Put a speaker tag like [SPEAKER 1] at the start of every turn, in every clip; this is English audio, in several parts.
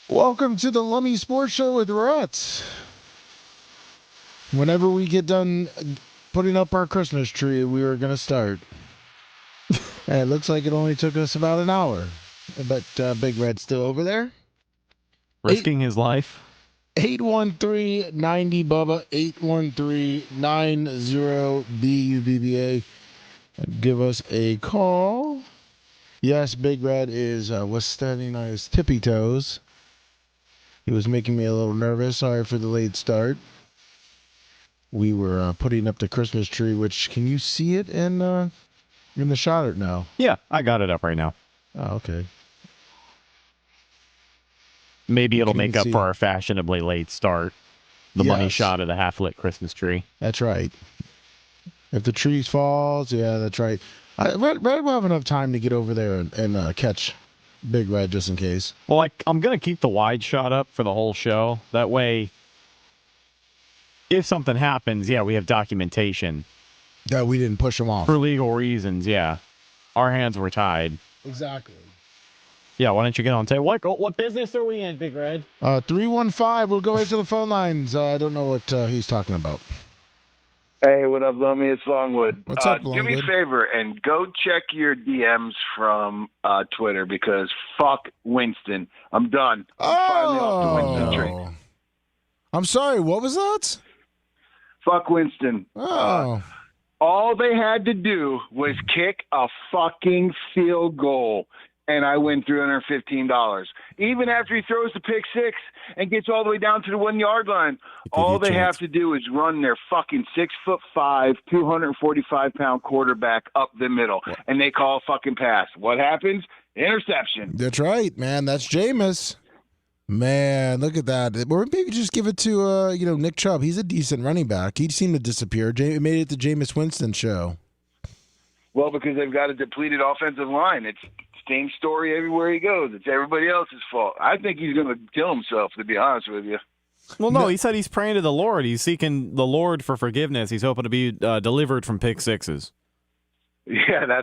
[SPEAKER 1] Welcome to the Lummy Sports Show with Rhett. Whenever we get done putting up our Christmas tree, we are going to start. And it looks like it only took us about an hour. But Big Red's still over there.
[SPEAKER 2] Risking his life.
[SPEAKER 1] 813-90 Bubba, 813-90-BUBBA. Give us a call. Yes, Big Red was standing on his tippy toes. He was making me a little nervous. Sorry for the late start. We were putting up the Christmas tree, which, can you see it in the shot or no?
[SPEAKER 2] Yeah, I got it up right now.
[SPEAKER 1] Oh, okay.
[SPEAKER 2] Maybe it'll
[SPEAKER 1] Can
[SPEAKER 2] make
[SPEAKER 1] you
[SPEAKER 2] up
[SPEAKER 1] see?
[SPEAKER 2] for our fashionably late start. The money
[SPEAKER 1] Yes.
[SPEAKER 2] shot of the half-lit Christmas tree.
[SPEAKER 1] That's right. If the tree falls, yeah, that's right. Red will have enough time to get over there and catch Big Red just in case.
[SPEAKER 2] Well, I'm going to keep the wide shot up for the whole show. That way, if something happens, yeah, we have documentation.
[SPEAKER 1] Yeah, we didn't push him off.
[SPEAKER 2] For legal reasons, yeah. Our hands were tied.
[SPEAKER 1] Exactly.
[SPEAKER 2] Yeah, why don't you get on tape? What business are we in, Big Red?
[SPEAKER 1] 315, we'll go into the phone lines. I don't know what he's talking about.
[SPEAKER 3] Hey, what up, Lummy? It's Longwood.
[SPEAKER 1] What's up,
[SPEAKER 3] Do me a
[SPEAKER 1] Longwood?
[SPEAKER 3] favor and go check your DMs from Twitter because fuck Winston. I'm done. I'm finally off the Winston train.
[SPEAKER 1] I'm sorry, what was that?
[SPEAKER 3] Fuck Winston.
[SPEAKER 1] Oh.
[SPEAKER 3] All they had to do was kick a fucking field goal, and I win $315. Even after he throws the pick six and gets all the way down to the 1 yard line, all they have to do is run their fucking 6'5", 245-pound quarterback up the middle, and they call a fucking pass. What happens? Interception.
[SPEAKER 1] That's right, man. That's Jameis. Man, look at that. Or maybe just give it to Nick Chubb. He's a decent running back. He seemed to disappear. Made it the Jameis Winston show.
[SPEAKER 3] Well, because they've got a depleted offensive line. It's same story everywhere he goes. It's everybody else's fault. I think he's going to kill himself, to be honest with you.
[SPEAKER 2] Well, no, he said he's praying to the Lord. He's seeking the Lord for forgiveness. He's hoping to be delivered from pick sixes.
[SPEAKER 3] Yeah,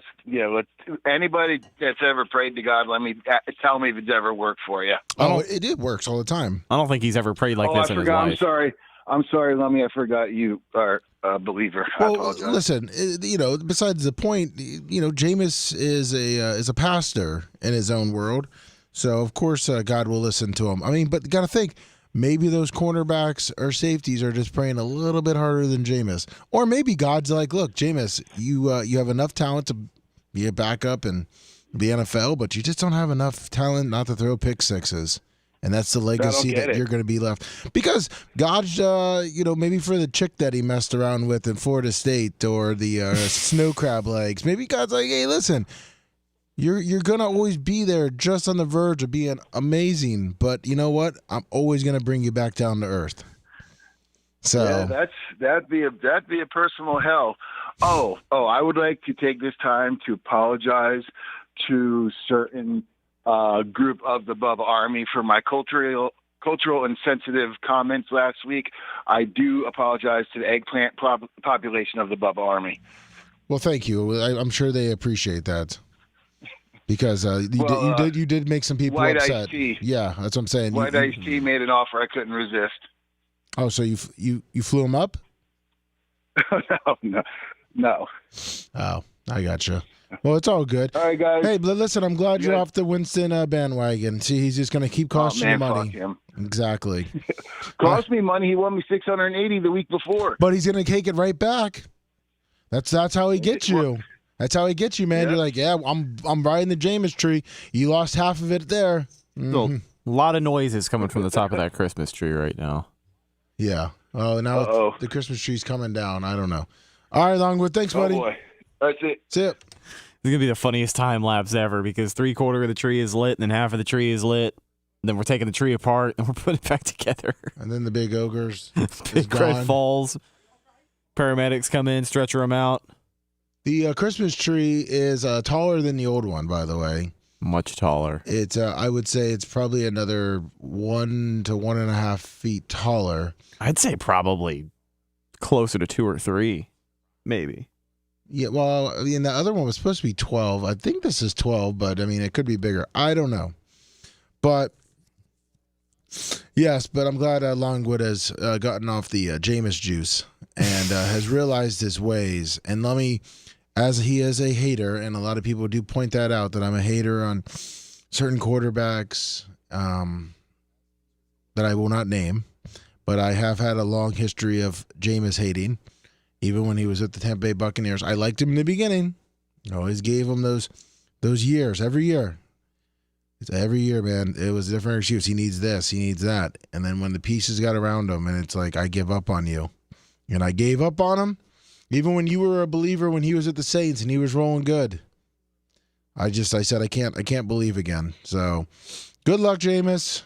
[SPEAKER 3] anybody that's ever prayed to God, tell me if it's ever worked for you.
[SPEAKER 1] Oh, it works all the time.
[SPEAKER 2] I don't think he's ever prayed like this in his
[SPEAKER 3] forgot.
[SPEAKER 2] life.
[SPEAKER 3] I'm sorry, Lummy. I forgot you are a believer. I
[SPEAKER 1] Well,
[SPEAKER 3] apologize.
[SPEAKER 1] listen, besides the point, Jameis is a pastor in his own world, so of course God will listen to him. I mean, but you got to think, maybe those cornerbacks or safeties are just praying a little bit harder than Jameis, or maybe God's like, look, Jameis, you have enough talent to be a backup in the NFL, but you just don't have enough talent not to throw pick sixes. And that's the legacy that you're going to be left. Because God's, maybe for the chick that he messed around with in Florida State or the snow crab legs, maybe God's like, hey, listen, you're going to always be there just on the verge of being amazing. But you know what? I'm always going to bring you back down to earth. So
[SPEAKER 3] yeah, that'd be a personal hell. Oh, I would like to take this time to apologize to certain group of the Bubba Army for my cultural and sensitive comments last week. I do apologize to the eggplant population of the Bubba Army.
[SPEAKER 1] well, thank you. I'm sure they appreciate that. Because you did make some people
[SPEAKER 3] White
[SPEAKER 1] upset.
[SPEAKER 3] Iced Tea.
[SPEAKER 1] Yeah, that's what I'm saying.
[SPEAKER 3] White Iced Tea made an offer I couldn't resist.
[SPEAKER 1] Oh, so you flew him up?
[SPEAKER 3] No.
[SPEAKER 1] Oh, I gotcha. Well, it's all good.
[SPEAKER 3] All right, guys.
[SPEAKER 1] Hey, but listen, I'm glad you're
[SPEAKER 3] Good.
[SPEAKER 1] off the Winston bandwagon. See, he's just going to keep costing you money.
[SPEAKER 3] Fuck him.
[SPEAKER 1] Exactly.
[SPEAKER 3] Cost me money. He won me $680 the week before.
[SPEAKER 1] But he's going to take it right back. That's how he gets you. That's how he gets you, man.
[SPEAKER 3] Yeah.
[SPEAKER 1] You're like, yeah, I'm riding the Jameis tree. You lost half of it there.
[SPEAKER 2] Still, a lot of noises coming from the top of that Christmas tree right now.
[SPEAKER 1] Yeah. Oh, now the Christmas tree's coming down. I don't know. All right, Longwood. Thanks, buddy.
[SPEAKER 3] Oh, boy. That's it.
[SPEAKER 1] That's it.
[SPEAKER 2] It's going to be the funniest time lapse ever because 3/4 of the tree is lit and then half of the tree is lit. Then we're taking the tree apart and we're putting it back together.
[SPEAKER 1] And then the big ogres.
[SPEAKER 2] Big Red falls. Paramedics come in, stretcher him out.
[SPEAKER 1] The Christmas tree is taller than the old one, by the way.
[SPEAKER 2] Much taller.
[SPEAKER 1] It's I would say it's probably another 1 to 1.5 feet taller.
[SPEAKER 2] I'd say probably closer to 2 or 3, maybe.
[SPEAKER 1] Yeah, well, I mean, the other one was supposed to be 12. I think this is 12, but I mean, it could be bigger. I don't know. But Yes, but I'm glad Longwood has gotten off the Jameis juice and has realized his ways. And Lummy, as he is a hater, and a lot of people do point that out, that I'm a hater on certain quarterbacks that I will not name, but I have had a long history of Jameis hating. Even when he was at the Tampa Bay Buccaneers, I liked him in the beginning. I always gave him those years, every year. Every year, man, it was a different excuse. He needs this, he needs that. And then when the pieces got around him, and it's like, I give up on you. And I gave up on him, even when you were a believer when he was at the Saints and he was rolling good. I said, I can't believe again. So, good luck, Jameis.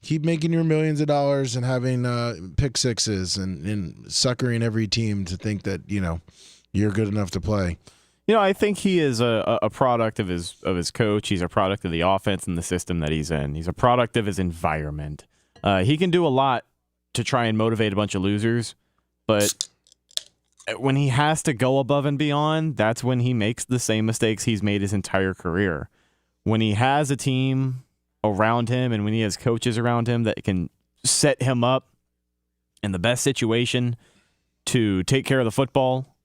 [SPEAKER 1] Keep making your millions of dollars and having pick sixes and suckering every team to think that, you're good enough to play.
[SPEAKER 2] I think he is a product of his coach. He's a product of the offense and the system that he's in. He's a product of his environment. He can do a lot to try and motivate a bunch of losers, but when he has to go above and beyond, that's when he makes the same mistakes he's made his entire career. When he has a team around him and when he has coaches around him that can set him up in the best situation to take care of the football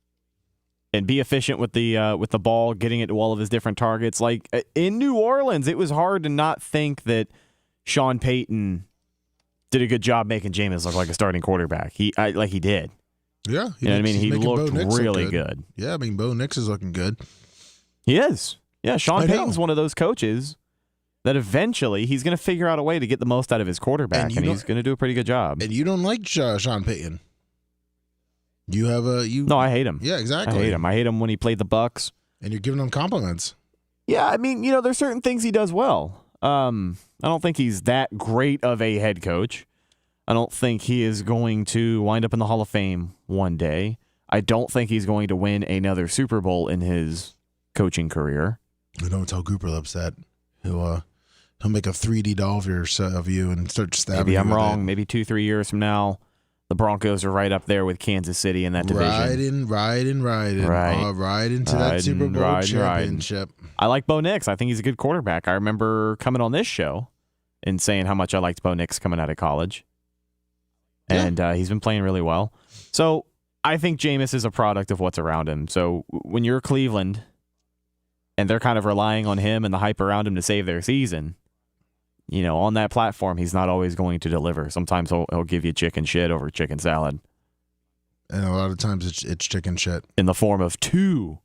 [SPEAKER 2] and be efficient with the ball, getting it to all of his different targets. Like in New Orleans, it was hard to not think that Sean Payton did a good job making Jameis look like a starting quarterback. He did.
[SPEAKER 1] Yeah,
[SPEAKER 2] He looked really good.
[SPEAKER 1] Yeah, Bo Nix is looking good.
[SPEAKER 2] He is. Yeah, Sean Payton's one of those coaches that eventually he's going to figure out a way to get the most out of his quarterback, and he's going to do a pretty good job.
[SPEAKER 1] And you don't like Sean Payton.
[SPEAKER 2] No, I hate him.
[SPEAKER 1] Yeah, exactly.
[SPEAKER 2] I hate him. I hate him when he played the Bucks.
[SPEAKER 1] And you're giving him compliments.
[SPEAKER 2] Yeah, there's certain things he does well. I don't think he's that great of a head coach. I don't think he is going to wind up in the Hall of Fame one day. I don't think he's going to win another Super Bowl in his coaching career.
[SPEAKER 1] Don't tell Cooper Lips that. He'll make a 3D doll of you and start stabbing you.
[SPEAKER 2] Maybe I'm wrong. Maybe 2-3 years from now, the Broncos are right up there with Kansas City in that division.
[SPEAKER 1] Riding into that Super Bowl championship.
[SPEAKER 2] I like Bo Nix. I think he's a good quarterback. I remember coming on this show and saying how much I liked Bo Nix coming out of college.
[SPEAKER 1] Yeah.
[SPEAKER 2] And he's been playing really well. So I think Jameis is a product of what's around him. So when you're Cleveland and they're kind of relying on him and the hype around him to save their season, on that platform, he's not always going to deliver. Sometimes he'll give you chicken shit over chicken salad.
[SPEAKER 1] And a lot of times it's chicken shit.
[SPEAKER 2] In the form of 2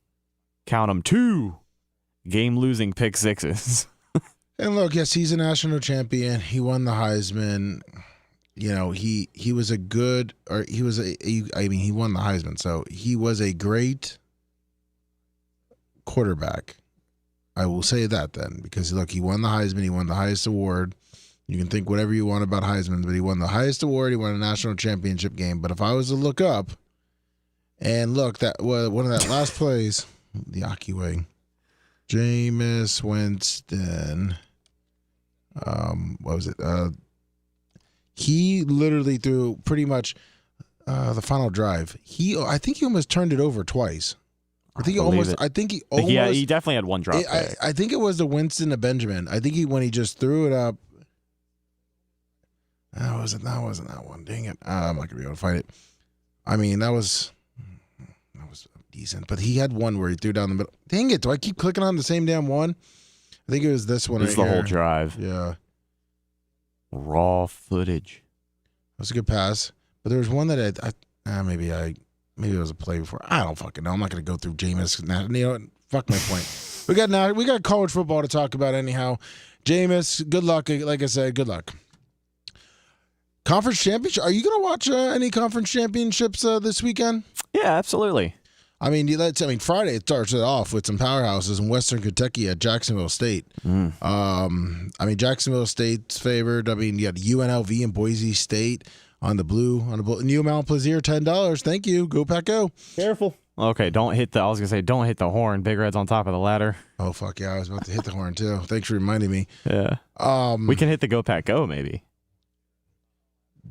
[SPEAKER 2] game-losing pick sixes.
[SPEAKER 1] And look, yes, he's a national champion. He won the Heisman. He was a good, or he was he won the Heisman, so he was a great quarterback. I will say that then, because look, he won the Heisman, he won the highest award. You can think whatever you want about Heisman, but he won the highest award, he won a national championship game. But if I was to look up, and look, that one of that last plays, the Aki way, Jameis Winston, what was it? He literally threw pretty much the final drive. I think he almost turned it over twice. He definitely had one drop. I think it was the Winston to Benjamin. I think when he just threw it up. That wasn't that one. Dang it! I'm not gonna be able to find it. That was decent, but he had one where he threw down the middle. Dang it! Do I keep clicking on the same damn one? I think it was this one.
[SPEAKER 2] It's the whole drive.
[SPEAKER 1] Yeah.
[SPEAKER 2] Raw footage.
[SPEAKER 1] That was a good pass, but there was one that maybe it was a play before. I don't fucking know. I'm not going to go through Jameis. Fuck my point. We got college football to talk about anyhow. Jameis, good luck. Like I said, good luck. Conference championship. Are you going to watch any conference championships this weekend?
[SPEAKER 2] Yeah, absolutely.
[SPEAKER 1] Friday it starts it off with some powerhouses in Western Kentucky at Jacksonville State. Jacksonville State's favored. You had UNLV and Boise State on the blue. New Mount Plaisir, $10. Thank you. Go Pack Go.
[SPEAKER 2] Careful. Okay, don't hit the horn. Big Red's on top of the ladder.
[SPEAKER 1] Oh fuck yeah, I was about to hit the horn too. Thanks for reminding me.
[SPEAKER 2] Yeah. We can hit the Go Pack Go maybe.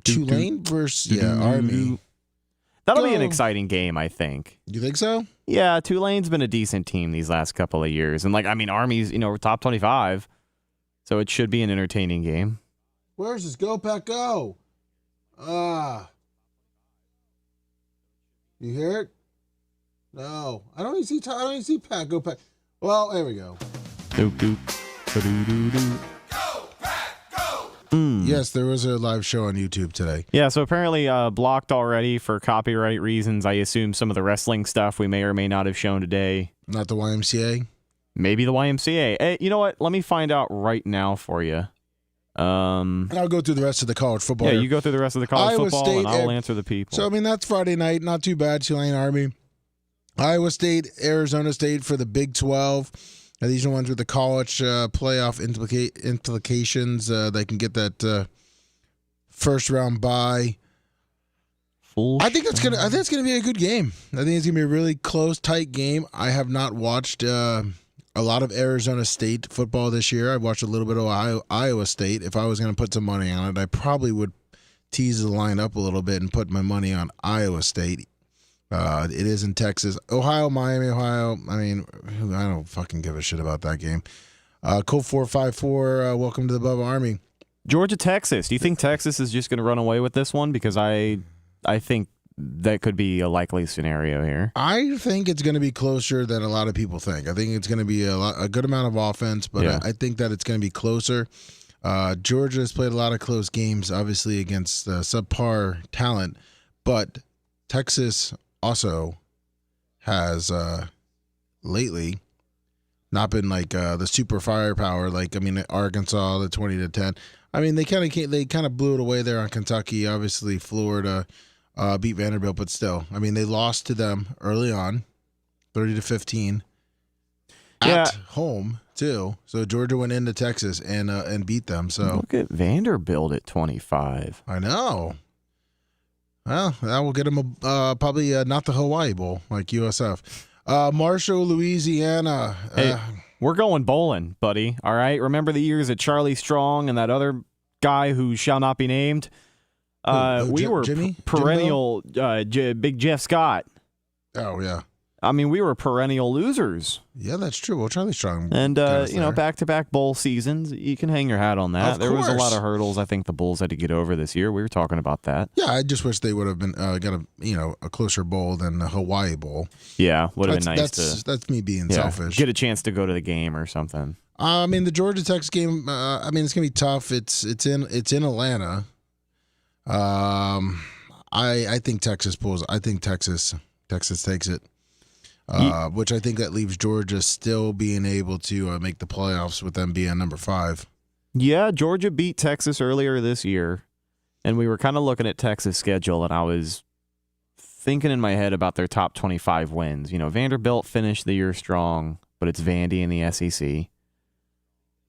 [SPEAKER 1] Tulane versus Army.
[SPEAKER 2] That'll be an exciting game, I think.
[SPEAKER 1] You think so?
[SPEAKER 2] Yeah, Tulane's been a decent team these last couple of years. And Army's, top 25. So it should be an entertaining game.
[SPEAKER 1] Where's this? Go, Pack, go. You hear it? No. I don't even see Pack. Go, Pack. Well, there we go.
[SPEAKER 2] Doop, doop. Ba-doo-doo-doo.
[SPEAKER 1] Yes, there was a live show on YouTube today.
[SPEAKER 2] Yeah, so apparently blocked already for copyright reasons. I assume some of the wrestling stuff we may or may not have shown today.
[SPEAKER 1] Not the YMCA?
[SPEAKER 2] Maybe the YMCA. Hey, you know what? Let me find out right now for you.
[SPEAKER 1] And I'll go through the rest of the college football.
[SPEAKER 2] Yeah, you go through the rest of the college
[SPEAKER 1] Iowa
[SPEAKER 2] football,
[SPEAKER 1] State,
[SPEAKER 2] and I'll answer the people.
[SPEAKER 1] So, I mean, that's Friday night. Not too bad. Tulane Army. Iowa State, Arizona State for the Big 12. Now, these are ones with the college playoff implications. They can get that first round bye. I think it's gonna be a good game. I think it's gonna be a really close, tight game. I have not watched a lot of Arizona State football this year. I've watched a little bit of Iowa State. If I was gonna put some money on it, I probably would tease the line up a little bit and put my money on Iowa State. It is in Texas. Ohio, Miami, Ohio. I mean, I don't fucking give a shit about that game. Colt 454, welcome to the Bubba Army.
[SPEAKER 2] Georgia, Texas. Do you think Texas is just going to run away with this one? Because I think that could be a likely scenario here.
[SPEAKER 1] I think it's going to be closer than a lot of people think. I think it's going to be a good amount of offense, but
[SPEAKER 2] Yeah.
[SPEAKER 1] I think that it's going to be closer. Georgia has played a lot of close games, obviously, against subpar talent, but Texas also has lately not been like the super firepower. Like, I mean, Arkansas, the 20-10. I mean, they kind of blew it away there on Kentucky. Obviously, Florida beat Vanderbilt, but still, I mean, they lost to them early on, 30-15, at home too. So Georgia went into Texas and beat them. So
[SPEAKER 2] Look at Vanderbilt at 25.
[SPEAKER 1] I know. Well, that will get them probably not the Hawaii Bowl like USF. Marshall, Louisiana.
[SPEAKER 2] Hey, we're going bowling, buddy. All right. Remember the years at Charlie Strong and that other guy who shall not be named? We were
[SPEAKER 1] Jimmy?
[SPEAKER 2] perennial Big Jeff Scott.
[SPEAKER 1] Oh yeah,
[SPEAKER 2] I mean, we were perennial losers.
[SPEAKER 1] yeah, that's true. Well, Charlie Strong,
[SPEAKER 2] And
[SPEAKER 1] got us there.
[SPEAKER 2] back-to-back bowl seasons, you can hang your hat on that.
[SPEAKER 1] Of
[SPEAKER 2] There was a lot
[SPEAKER 1] course.
[SPEAKER 2] of hurdles I think the Bulls had to get over this year. We were talking about that.
[SPEAKER 1] Yeah, I just wish they would have been got a closer bowl than the Hawaii Bowl.
[SPEAKER 2] Yeah, would have been nice
[SPEAKER 1] That's me being
[SPEAKER 2] to
[SPEAKER 1] selfish.
[SPEAKER 2] get a chance to go to the game or something.
[SPEAKER 1] I mean, the Georgia Tech game. I mean, it's gonna be tough. It's in Atlanta. I think Texas pulls. I think Texas takes it. Which I think that leaves Georgia still being able to make the playoffs with them being number 5.
[SPEAKER 2] Yeah, Georgia beat Texas earlier this year, and we were kind of looking at Texas' schedule, and I was thinking in my head about their top 25 wins. You know, Vanderbilt finished the year strong, but it's Vandy in the SEC.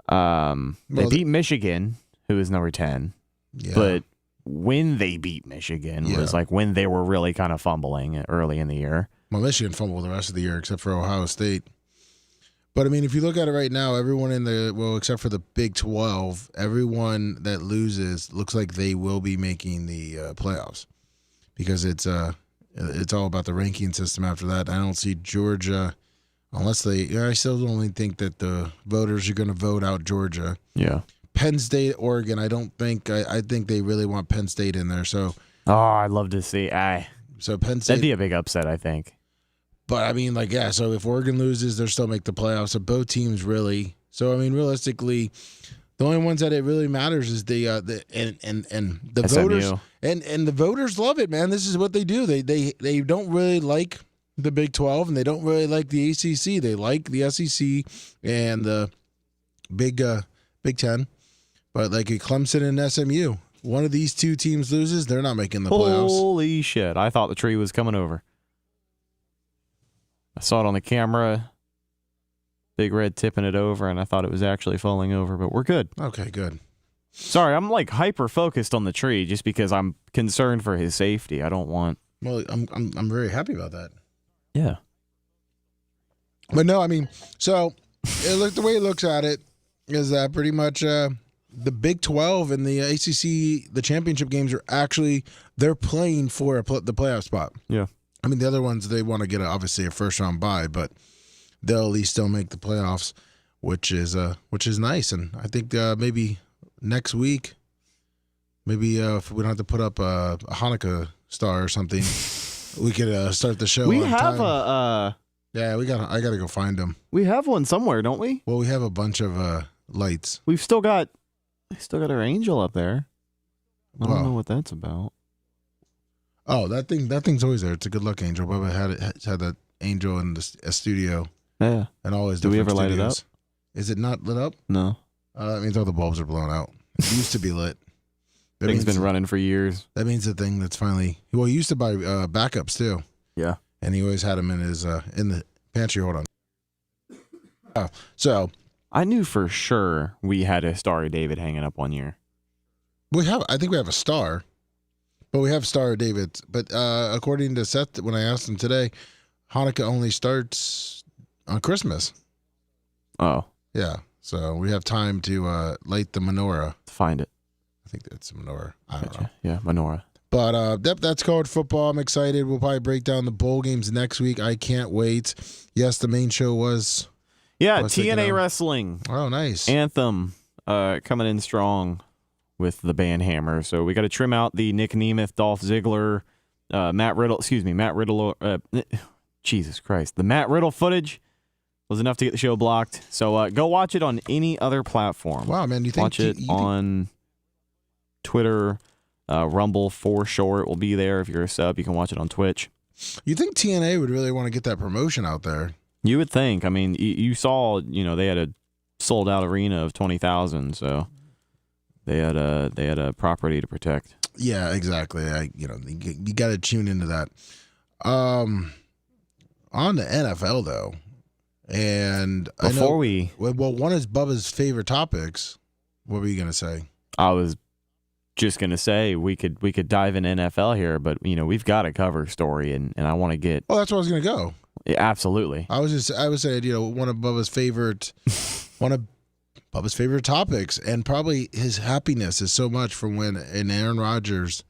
[SPEAKER 2] They beat Michigan, who is number 10,
[SPEAKER 1] Yeah.
[SPEAKER 2] but when they beat Michigan was like when they were really kind of fumbling early in the year.
[SPEAKER 1] Well, Michigan fumbled the rest of the year except for Ohio State. But, I mean, if you look at it right now, everyone except for the Big 12, everyone that loses looks like they will be making the playoffs because it's all about the ranking system after that. I don't see Georgia unless I still don't think that the voters are going to vote out Georgia.
[SPEAKER 2] Yeah.
[SPEAKER 1] Penn State, Oregon, I think they really want Penn State in there. So,
[SPEAKER 2] I'd love to see.
[SPEAKER 1] so Penn State.
[SPEAKER 2] That'd be a big upset, I think.
[SPEAKER 1] But, I mean, so if Oregon loses, they'll still make the playoffs. So both teams really. So, I mean, realistically, the only ones that it really matters is the
[SPEAKER 2] SMU.
[SPEAKER 1] voters. And the voters love it, man. This is what they do. They don't really like the Big 12, and they don't really like the ACC. They like the SEC and the Big 10. But, like Clemson and SMU, one of these two teams loses, they're not making the playoffs.
[SPEAKER 2] Holy shit. I thought the tree was coming over. I saw it on the camera. Big Red tipping it over, and I thought it was actually falling over, but we're good.
[SPEAKER 1] Okay, good.
[SPEAKER 2] Sorry, I'm like hyper focused on the tree just because I'm concerned for his safety. I don't want.
[SPEAKER 1] Well, I'm very happy about that.
[SPEAKER 2] Yeah.
[SPEAKER 1] But no, I mean, so the way it looks at it is that pretty much the Big 12 and the ACC, the championship games are actually they're playing for the playoff spot.
[SPEAKER 2] Yeah.
[SPEAKER 1] I mean, the other ones they want to get obviously a first round bye, but they'll at least still make the playoffs, which is nice. And I think maybe next week Maybe if we don't have to put up a Hanukkah star or something, we could start the show.
[SPEAKER 2] We
[SPEAKER 1] on
[SPEAKER 2] have
[SPEAKER 1] time. Yeah, I gotta go find them.
[SPEAKER 2] We have one somewhere, don't we?
[SPEAKER 1] Well, we have a bunch of lights.
[SPEAKER 2] We still got our angel up there. I don't know what that's about.
[SPEAKER 1] Oh, that thing's always there. It's a good luck angel. Bubba had that angel in the studio.
[SPEAKER 2] Yeah.
[SPEAKER 1] And always.
[SPEAKER 2] Do we ever light it up?
[SPEAKER 1] Is it not lit up?
[SPEAKER 2] No.
[SPEAKER 1] That means all the bulbs are blown out. It used to be lit.
[SPEAKER 2] Thing's been running for years.
[SPEAKER 1] That means the thing that's finally. Well, he used to buy backups too.
[SPEAKER 2] Yeah.
[SPEAKER 1] And he always had them in his in the pantry. Hold on. So
[SPEAKER 2] I knew for sure we had a Star of David hanging up one year.
[SPEAKER 1] I think we have a star, but we have Star of David. But according to Seth, when I asked him today, Hanukkah only starts on Christmas.
[SPEAKER 2] Oh.
[SPEAKER 1] Yeah. So we have time to light the menorah.
[SPEAKER 2] Find it.
[SPEAKER 1] I think that's a menorah. I don't know.
[SPEAKER 2] Yeah, menorah.
[SPEAKER 1] But that's college football. I'm excited. We'll probably break down the bowl games next week. I can't wait. Yes, the main show was.
[SPEAKER 2] Yeah, TNA Wrestling.
[SPEAKER 1] Oh, nice.
[SPEAKER 2] Anthem coming in strong with the band Hammer. So we got to trim out the Nick Nemeth, Dolph Ziggler, Matt Riddle. Jesus Christ. The Matt Riddle footage was enough to get the show blocked. So go watch it on any other platform.
[SPEAKER 1] Wow, man. You think
[SPEAKER 2] watch it on Twitter, Rumble for sure. It will be there. If you're a sub, you can watch it on Twitch.
[SPEAKER 1] You think TNA would really want to get that promotion out there?
[SPEAKER 2] You would think. I mean, you saw, they had a sold out arena of 20,000, so they had a property to protect.
[SPEAKER 1] Yeah, exactly. You got to tune into that. On the NFL though, and one is Bubba's favorite topics. What were you gonna say?
[SPEAKER 2] I was just gonna say we could dive in NFL here, but we've got a cover story, and I want to get.
[SPEAKER 1] Oh, that's where I was gonna go.
[SPEAKER 2] Yeah, absolutely.
[SPEAKER 1] I was saying, one of Bubba's favorite topics, and probably his happiness is so much from when Aaron Rodgers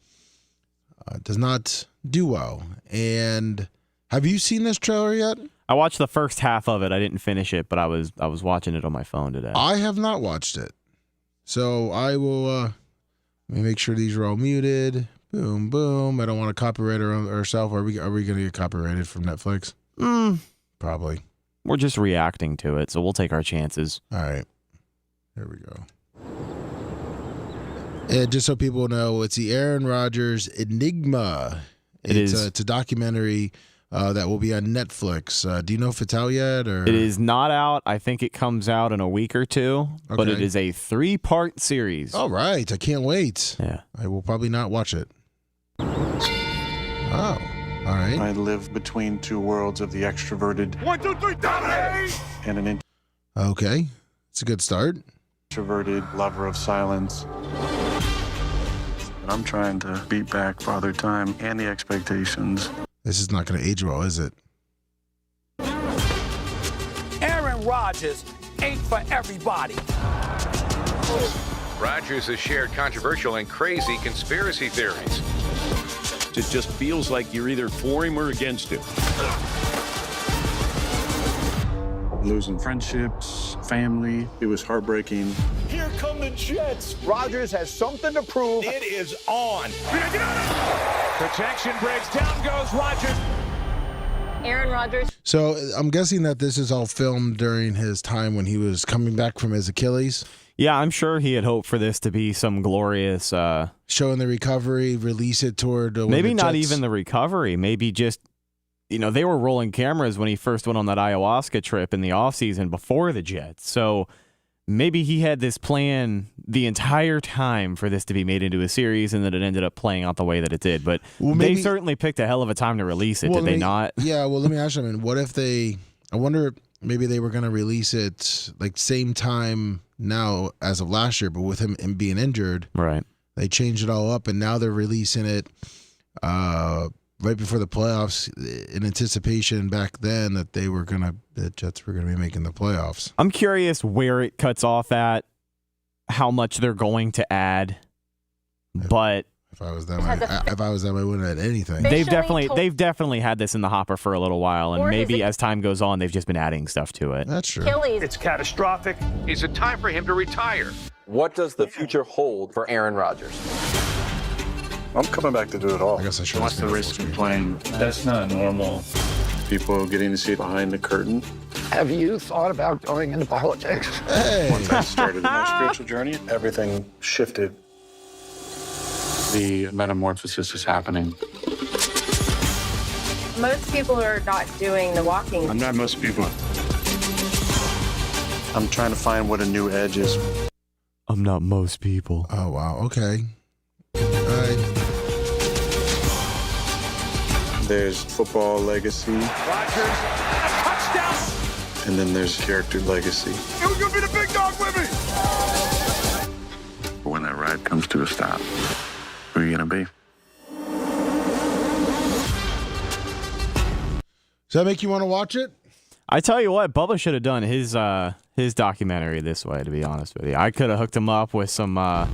[SPEAKER 1] does not do well. And have you seen this trailer yet?
[SPEAKER 2] I watched the first half of it. I didn't finish it, but I was watching it on my phone today.
[SPEAKER 1] I have not watched it, so I will. Let me make sure these are all muted. Boom, boom. I don't want to copyright ourselves. Are we going to get copyrighted from Netflix? Probably.
[SPEAKER 2] We're just reacting to it, so we'll take our chances.
[SPEAKER 1] All right. There we go. And just so people know, it's the Aaron Rodgers Enigma. It's a documentary that will be on Netflix. Do you know if it's out yet? Or?
[SPEAKER 2] It is not out. I think it comes out in a week or two, but it is a 3-part series.
[SPEAKER 1] All right. I can't wait.
[SPEAKER 2] Yeah.
[SPEAKER 1] I will probably not watch it. Oh. All right.
[SPEAKER 4] I live between two worlds of the extroverted
[SPEAKER 5] 1, 2, 3, dominate!
[SPEAKER 4] And an
[SPEAKER 1] Okay. It's a good start.
[SPEAKER 4] introverted lover of silence. And I'm trying to beat back Father Time and the expectations.
[SPEAKER 1] This is not going to age well, is it?
[SPEAKER 5] Aaron Rodgers ain't for everybody.
[SPEAKER 6] Rodgers has shared controversial and crazy conspiracy theories.
[SPEAKER 7] It just feels like you're either for him or against him.
[SPEAKER 4] Losing friendships, family, it was heartbreaking.
[SPEAKER 5] Here come the Jets. Rodgers has something to prove. It is on. Protection breaks. Down goes Rodgers.
[SPEAKER 8] Aaron Rodgers.
[SPEAKER 1] So I'm guessing that this is all filmed during his time when he was coming back from his Achilles.
[SPEAKER 2] Yeah, I'm sure he had hoped for this to be some glorious...
[SPEAKER 1] showing the recovery, release it toward...
[SPEAKER 2] maybe not even the recovery. Maybe just, they were rolling cameras when he first went on that ayahuasca trip in the offseason before the Jets. So maybe he had this plan the entire time for this to be made into a series, and that it ended up playing out the way that it did. But they certainly picked a hell of a time to release it, did they not?
[SPEAKER 1] Yeah, well, let me ask you, what if I wonder, maybe they were going to release it like same time now as of last year, but with him being injured,
[SPEAKER 2] right?
[SPEAKER 1] They changed it all up, and now they're releasing it right before the playoffs in anticipation back then that the Jets were gonna be making the playoffs.
[SPEAKER 2] I'm curious where it cuts off at, how much they're going to add, but
[SPEAKER 1] if I was them, I wouldn't add anything.
[SPEAKER 2] They've definitely had this in the hopper for a little while, and maybe as time goes on, they've just been adding stuff to it.
[SPEAKER 1] That's true.
[SPEAKER 5] It's catastrophic.
[SPEAKER 6] Is it time for him to retire?
[SPEAKER 9] What does the future hold for Aaron Rodgers?
[SPEAKER 4] I'm coming back to do it all.
[SPEAKER 1] I guess I should.
[SPEAKER 10] What's the risk of playing? That's not normal.
[SPEAKER 4] People getting to see behind the curtain.
[SPEAKER 11] Have you thought about going into politics?
[SPEAKER 1] Hey.
[SPEAKER 4] Once I started my spiritual journey, everything shifted.
[SPEAKER 10] The metamorphosis is happening.
[SPEAKER 8] Most people are not doing the walking.
[SPEAKER 10] I'm not most people.
[SPEAKER 4] I'm trying to find what a new edge is.
[SPEAKER 2] I'm not most people.
[SPEAKER 1] Oh, wow. Okay. All right.
[SPEAKER 4] There's football legacy.
[SPEAKER 5] Rodgers, a touchdown.
[SPEAKER 4] And then there's character legacy.
[SPEAKER 5] You're going to be the big dog with me.
[SPEAKER 4] When that ride comes to a stop, who are you going to be?
[SPEAKER 1] Does that make you want to watch it?
[SPEAKER 2] I tell you what, Bubba should have done his documentary this way. To be honest with you, I could have hooked him up with some. I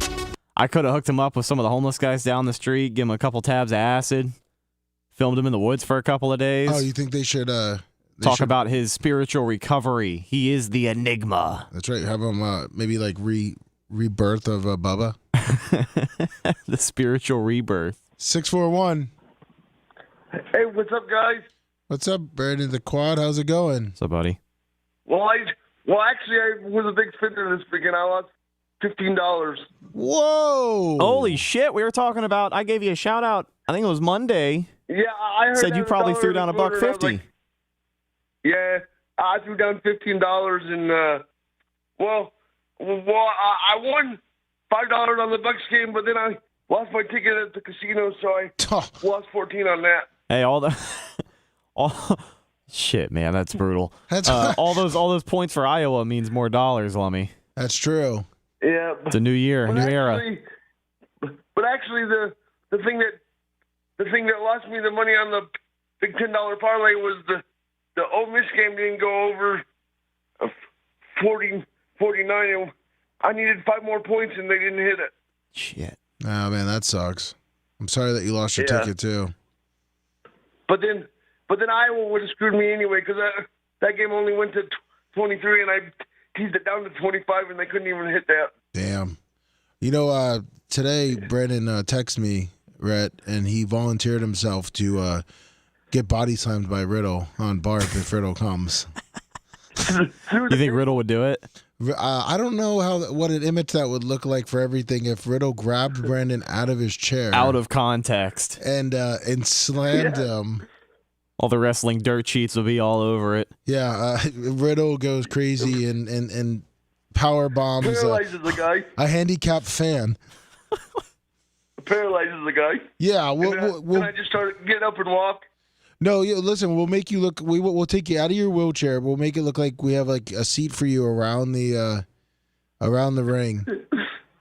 [SPEAKER 2] could have hooked him up with some of the homeless guys down the street. Give him a couple tabs of acid. Filmed him in the woods for a couple of days.
[SPEAKER 1] Oh, you think they should
[SPEAKER 2] talk about his spiritual recovery? He is the enigma.
[SPEAKER 1] That's right. Have him maybe like rebirth of Bubba.
[SPEAKER 2] The spiritual rebirth.
[SPEAKER 1] 641.
[SPEAKER 3] Hey, what's up, guys?
[SPEAKER 1] What's up, Brandon? The quad. How's it going?
[SPEAKER 2] What's up, buddy?
[SPEAKER 3] Well, actually, I was a big spender this weekend. I lost $15.
[SPEAKER 1] Whoa!
[SPEAKER 2] Holy shit! We were talking about. I gave you a shout out. I think it was Monday.
[SPEAKER 3] Yeah, I heard.
[SPEAKER 2] Said you probably threw down $1.50.
[SPEAKER 3] Like, yeah, I threw down $15, and I won $5 on the Bucks game, but then I lost my ticket at the casino, so I lost 14 on that.
[SPEAKER 2] Hey, shit, man, that's brutal.
[SPEAKER 1] That's
[SPEAKER 2] all those points for Iowa means more dollars, Lummy.
[SPEAKER 1] That's true.
[SPEAKER 3] Yeah,
[SPEAKER 2] it's a new year, new era.
[SPEAKER 3] But actually, the thing that lost me the money on the big $10 parlay was the Ole Miss game didn't go over 49, and I needed 5 more points, and they didn't hit it.
[SPEAKER 2] Shit.
[SPEAKER 1] Oh, man, that sucks. I'm sorry that you lost your ticket, too.
[SPEAKER 3] But then Iowa would have screwed me anyway, because that game only went to 23, and I teased it down to 25, and they couldn't even hit that.
[SPEAKER 1] Damn. You know, today Brandon texted me, Rhett, and he volunteered himself to get body slammed by Riddle on Barb if Riddle comes.
[SPEAKER 2] You think Riddle would do it?
[SPEAKER 1] I don't know what an image that would look like for everything if Riddle grabbed Brandon out of his chair,
[SPEAKER 2] out of context,
[SPEAKER 1] and slammed him.
[SPEAKER 2] All the wrestling dirt sheets will be all over it.
[SPEAKER 1] Yeah, Riddle goes crazy and power bombs
[SPEAKER 3] paralyzes the guy.
[SPEAKER 1] A handicapped fan.
[SPEAKER 3] Paralyzes the guy.
[SPEAKER 1] Yeah,
[SPEAKER 3] we'll I just start get up and walk.
[SPEAKER 1] No, listen. We'll make you look. We'll take you out of your wheelchair. We'll make it look like we have like a seat for you around the ring,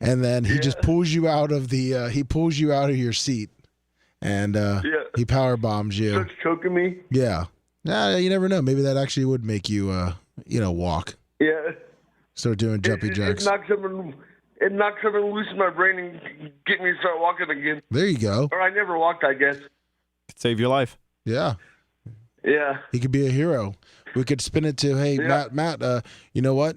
[SPEAKER 1] and then he just pulls you out of the. He pulls you out of your seat, and he power bombs you.
[SPEAKER 3] Starts choking me.
[SPEAKER 1] Yeah. Nah, you never know. Maybe that actually would make you, walk.
[SPEAKER 3] Yeah.
[SPEAKER 1] Start doing jumpy jacks.
[SPEAKER 3] It knocks something loose in my brain and get me to start walking again.
[SPEAKER 1] There you go.
[SPEAKER 3] Or I never walked, I guess.
[SPEAKER 2] Could save your life.
[SPEAKER 1] Yeah.
[SPEAKER 3] Yeah.
[SPEAKER 1] He could be a hero. We could spin it to, hey, Matt, you know what?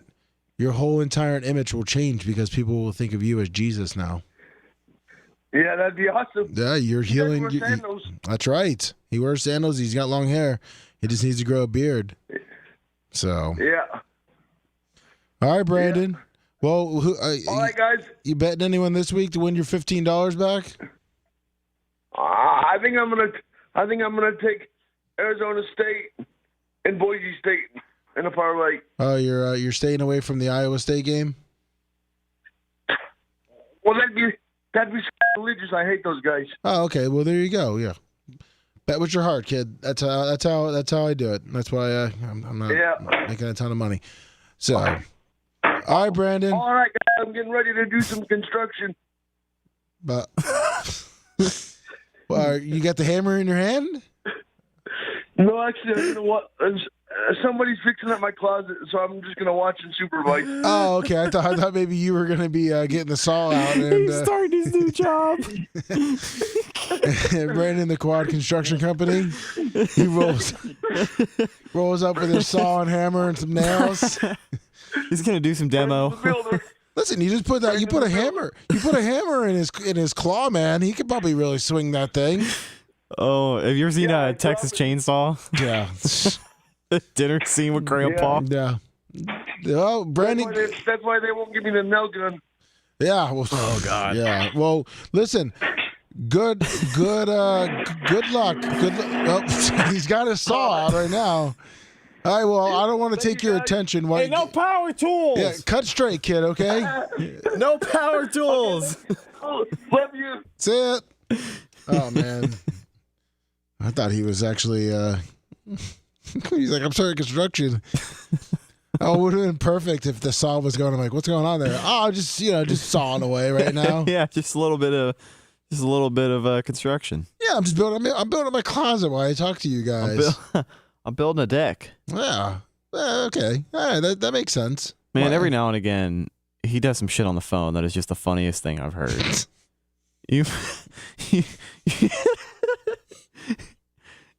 [SPEAKER 1] Your whole entire image will change because people will think of you as Jesus now.
[SPEAKER 3] Yeah, that'd be awesome.
[SPEAKER 1] Yeah, you're healing. That's right. He wears sandals. He's got long hair. He just needs to grow a beard. So.
[SPEAKER 3] Yeah.
[SPEAKER 1] All right, Brandon.
[SPEAKER 3] Yeah.
[SPEAKER 1] Well,
[SPEAKER 3] all right, guys.
[SPEAKER 1] You betting anyone this week to win your $15 back?
[SPEAKER 3] I think I'm gonna take Arizona State and Boise State in a parlay.
[SPEAKER 1] Oh, you're staying away from the Iowa State game?
[SPEAKER 3] Well, that'd be religious. I hate those guys.
[SPEAKER 1] Oh, okay. Well, there you go. Yeah. Bet with your heart, kid. That's how I do it. That's why I'm not making a ton of money. So, all right, Brandon.
[SPEAKER 3] All right, guys. I'm getting ready to do some construction.
[SPEAKER 1] But well, you got the hammer in your hand?
[SPEAKER 3] No, actually, I'm gonna watch. Somebody's fixing up my closet, so I'm just gonna watch and supervise.
[SPEAKER 1] Oh, okay. I thought maybe you were gonna be getting the saw out. And,
[SPEAKER 2] he's starting his new job.
[SPEAKER 1] Brandon, the Quad Construction Company. He rolls up with his saw and hammer and some nails.
[SPEAKER 2] He's gonna do some demo.
[SPEAKER 1] Listen, you just put that. You put a hammer. You put a hammer in his claw, man. He could probably really swing that thing.
[SPEAKER 2] Oh, have you ever seen Texas Chainsaw?
[SPEAKER 1] Yeah.
[SPEAKER 2] Dinner scene with Grandpa.
[SPEAKER 1] Yeah. Oh, Brandon.
[SPEAKER 3] That's why they won't give me the nail gun.
[SPEAKER 1] Yeah. Well,
[SPEAKER 2] oh God.
[SPEAKER 1] Yeah. Well, listen. Good luck. Good luck. Oh, he's got his saw out right now. All right. Well, I don't want to take your attention.
[SPEAKER 2] Hey, no power tools.
[SPEAKER 1] Yeah. Cut straight, kid. Okay.
[SPEAKER 2] No power tools.
[SPEAKER 3] Love you.
[SPEAKER 1] That's it. Oh man. I thought he was actually. He's like, I'm sorry, construction. Oh, it would have been perfect if the saw was going. I'm like, what's going on there? Oh, just sawing away right now.
[SPEAKER 2] Yeah, just a little bit of construction.
[SPEAKER 1] Yeah, I'm just building. I'm building my closet while I talk to you guys.
[SPEAKER 2] I'm building a deck.
[SPEAKER 1] Yeah. Okay. All right, that makes sense.
[SPEAKER 2] Man, every now and again, he does some shit on the phone that is just the funniest thing I've heard.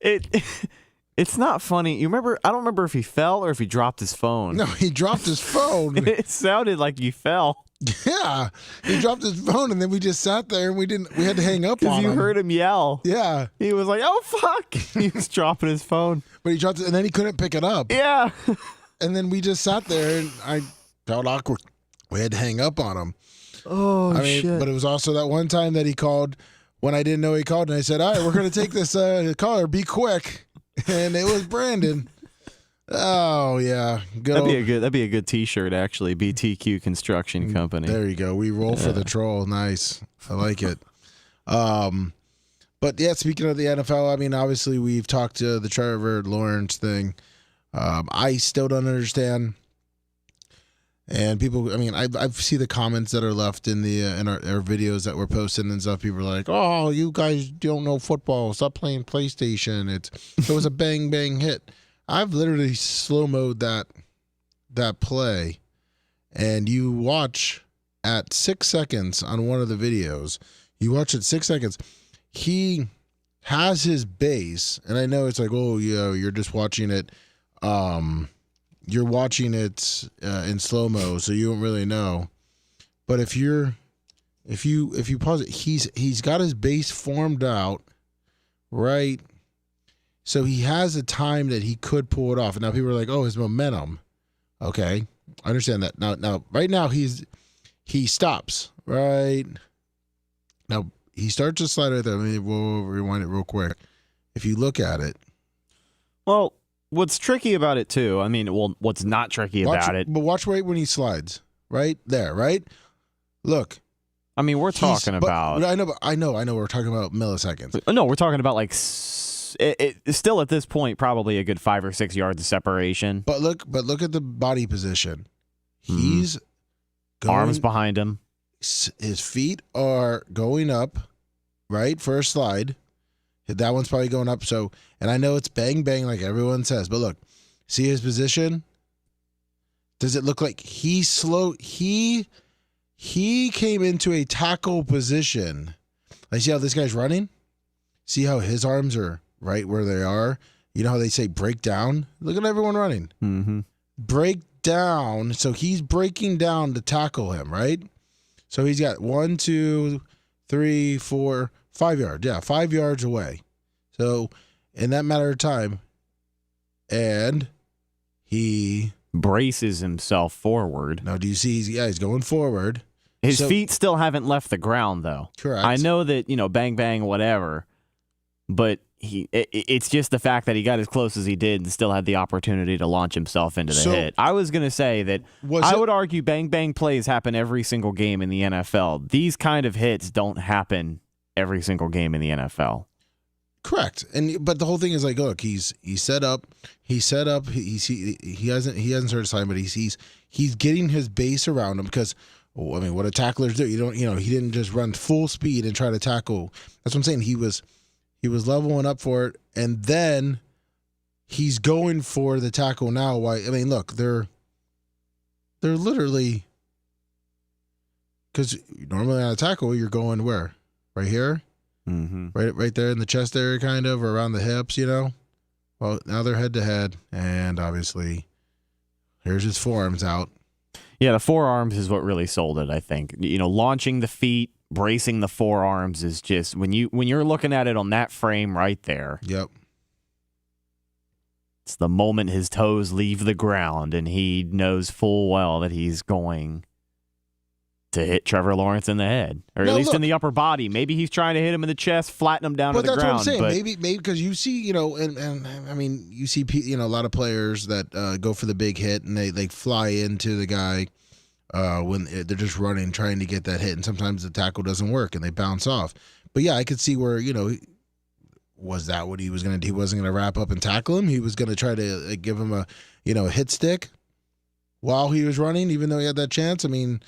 [SPEAKER 2] It's not funny. You remember? I don't remember if he fell or if he dropped his phone.
[SPEAKER 1] No, he dropped his phone.
[SPEAKER 2] It sounded like he fell.
[SPEAKER 1] Yeah, he dropped his phone, and then we just sat there, and we had to hang up on him.
[SPEAKER 2] Because you heard him yell.
[SPEAKER 1] Yeah,
[SPEAKER 2] he was like, "Oh fuck!" He was dropping his phone,
[SPEAKER 1] but he dropped it, and then he couldn't pick it up.
[SPEAKER 2] Yeah,
[SPEAKER 1] and then we just sat there, and I felt awkward. We had to hang up on him.
[SPEAKER 2] Oh, shit!
[SPEAKER 1] But it was also that one time that he called when I didn't know he called, and I said, "All right, we're going to take this caller. Be quick." And it was Brandon. Oh yeah,
[SPEAKER 2] that'd be a good T-shirt actually. BTQ Construction Company.
[SPEAKER 1] There you go. We roll for the troll. Nice. I like it. But yeah, speaking of the NFL, I mean, obviously we've talked to the Trevor Lawrence thing. I still don't understand. And people, I mean, I see the comments that are left in the in our videos that we're posting and stuff. People are like, "Oh, you guys don't know football. Stop playing PlayStation. It was a bang bang hit." I've literally slow-moed that play, and you watch at 6 seconds on one of the videos. You watch at 6 seconds. He has his base, and I know it's like, oh, yeah, you're just watching it. You're watching it in slow-mo, so you don't really know. But if you pause it, he's got his base formed out, right? So he has a time that he could pull it off. And now people are like, oh, his momentum. Okay. I understand that. Now right now he stops. Right. Now he starts to slide right there. We'll rewind it real quick. If you look at it.
[SPEAKER 2] Well, what's tricky about it too, I mean, what's not tricky about it.
[SPEAKER 1] But watch right when he slides. Right there, right? Look.
[SPEAKER 2] I mean, we're talking about.
[SPEAKER 1] I know we're talking about milliseconds.
[SPEAKER 2] No, we're talking about like it's still at this point probably a good 5 or 6 yards of separation.
[SPEAKER 1] But look at the body position. He's going,
[SPEAKER 2] arms behind him.
[SPEAKER 1] His feet are going up, right, for a slide. That one's probably going up. So, and I know it's bang bang like everyone says, but look, see his position. Does it look like he's slow? He came into a tackle position. Like, see how this guy's running? See how his arms are right where they are? You know how they say break down? Look at everyone running.
[SPEAKER 2] Mm-hmm.
[SPEAKER 1] Break down. So he's breaking down to tackle him, right? So he's got 1, 2, 3, 4, 5 yards. Yeah, 5 yards away. So in that matter of time, and he
[SPEAKER 2] braces himself forward.
[SPEAKER 1] Now, do you see? He's going forward.
[SPEAKER 2] His feet still haven't left the ground, though.
[SPEAKER 1] Correct.
[SPEAKER 2] I know that, bang, bang, whatever, but it's just the fact that he got as close as he did and still had the opportunity to launch himself into the hit. I was going to say that I would argue bang, bang plays happen every single game in the NFL. These kind of hits don't happen every single game in the NFL.
[SPEAKER 1] Correct. But the whole thing is like, look, he's set up. He hasn't started sliding, but he's getting his base around him because, I mean, what do tacklers do? He didn't just run full speed and try to tackle. That's what I'm saying. He was leveling up for it, and then he's going for the tackle now. Why? I mean, look, they're literally, because normally on a tackle you're going where? Right here, right there in the chest area, kind of, or around the hips. Well, now they're head to head, and obviously, here's his forearms out.
[SPEAKER 2] Yeah, the forearms is what really sold it, I think. Launching the feet, bracing the forearms is just when you're looking at it on that frame right there.
[SPEAKER 1] Yep.
[SPEAKER 2] It's the moment his toes leave the ground and he knows full well that he's going to hit Trevor Lawrence in the head, or at least in the upper body. Maybe he's trying to hit him in the chest, flatten him down to the ground.
[SPEAKER 1] But that's what I'm saying. Maybe because you see, and I mean, you see, a lot of players that go for the big hit and they fly into the guy when they're just running, trying to get that hit, and sometimes the tackle doesn't work and they bounce off. But yeah, I could see where was that what he was going to do? He wasn't going to wrap up and tackle him. He was going to try to give him a hit stick while he was running, even though he had that chance. I mean.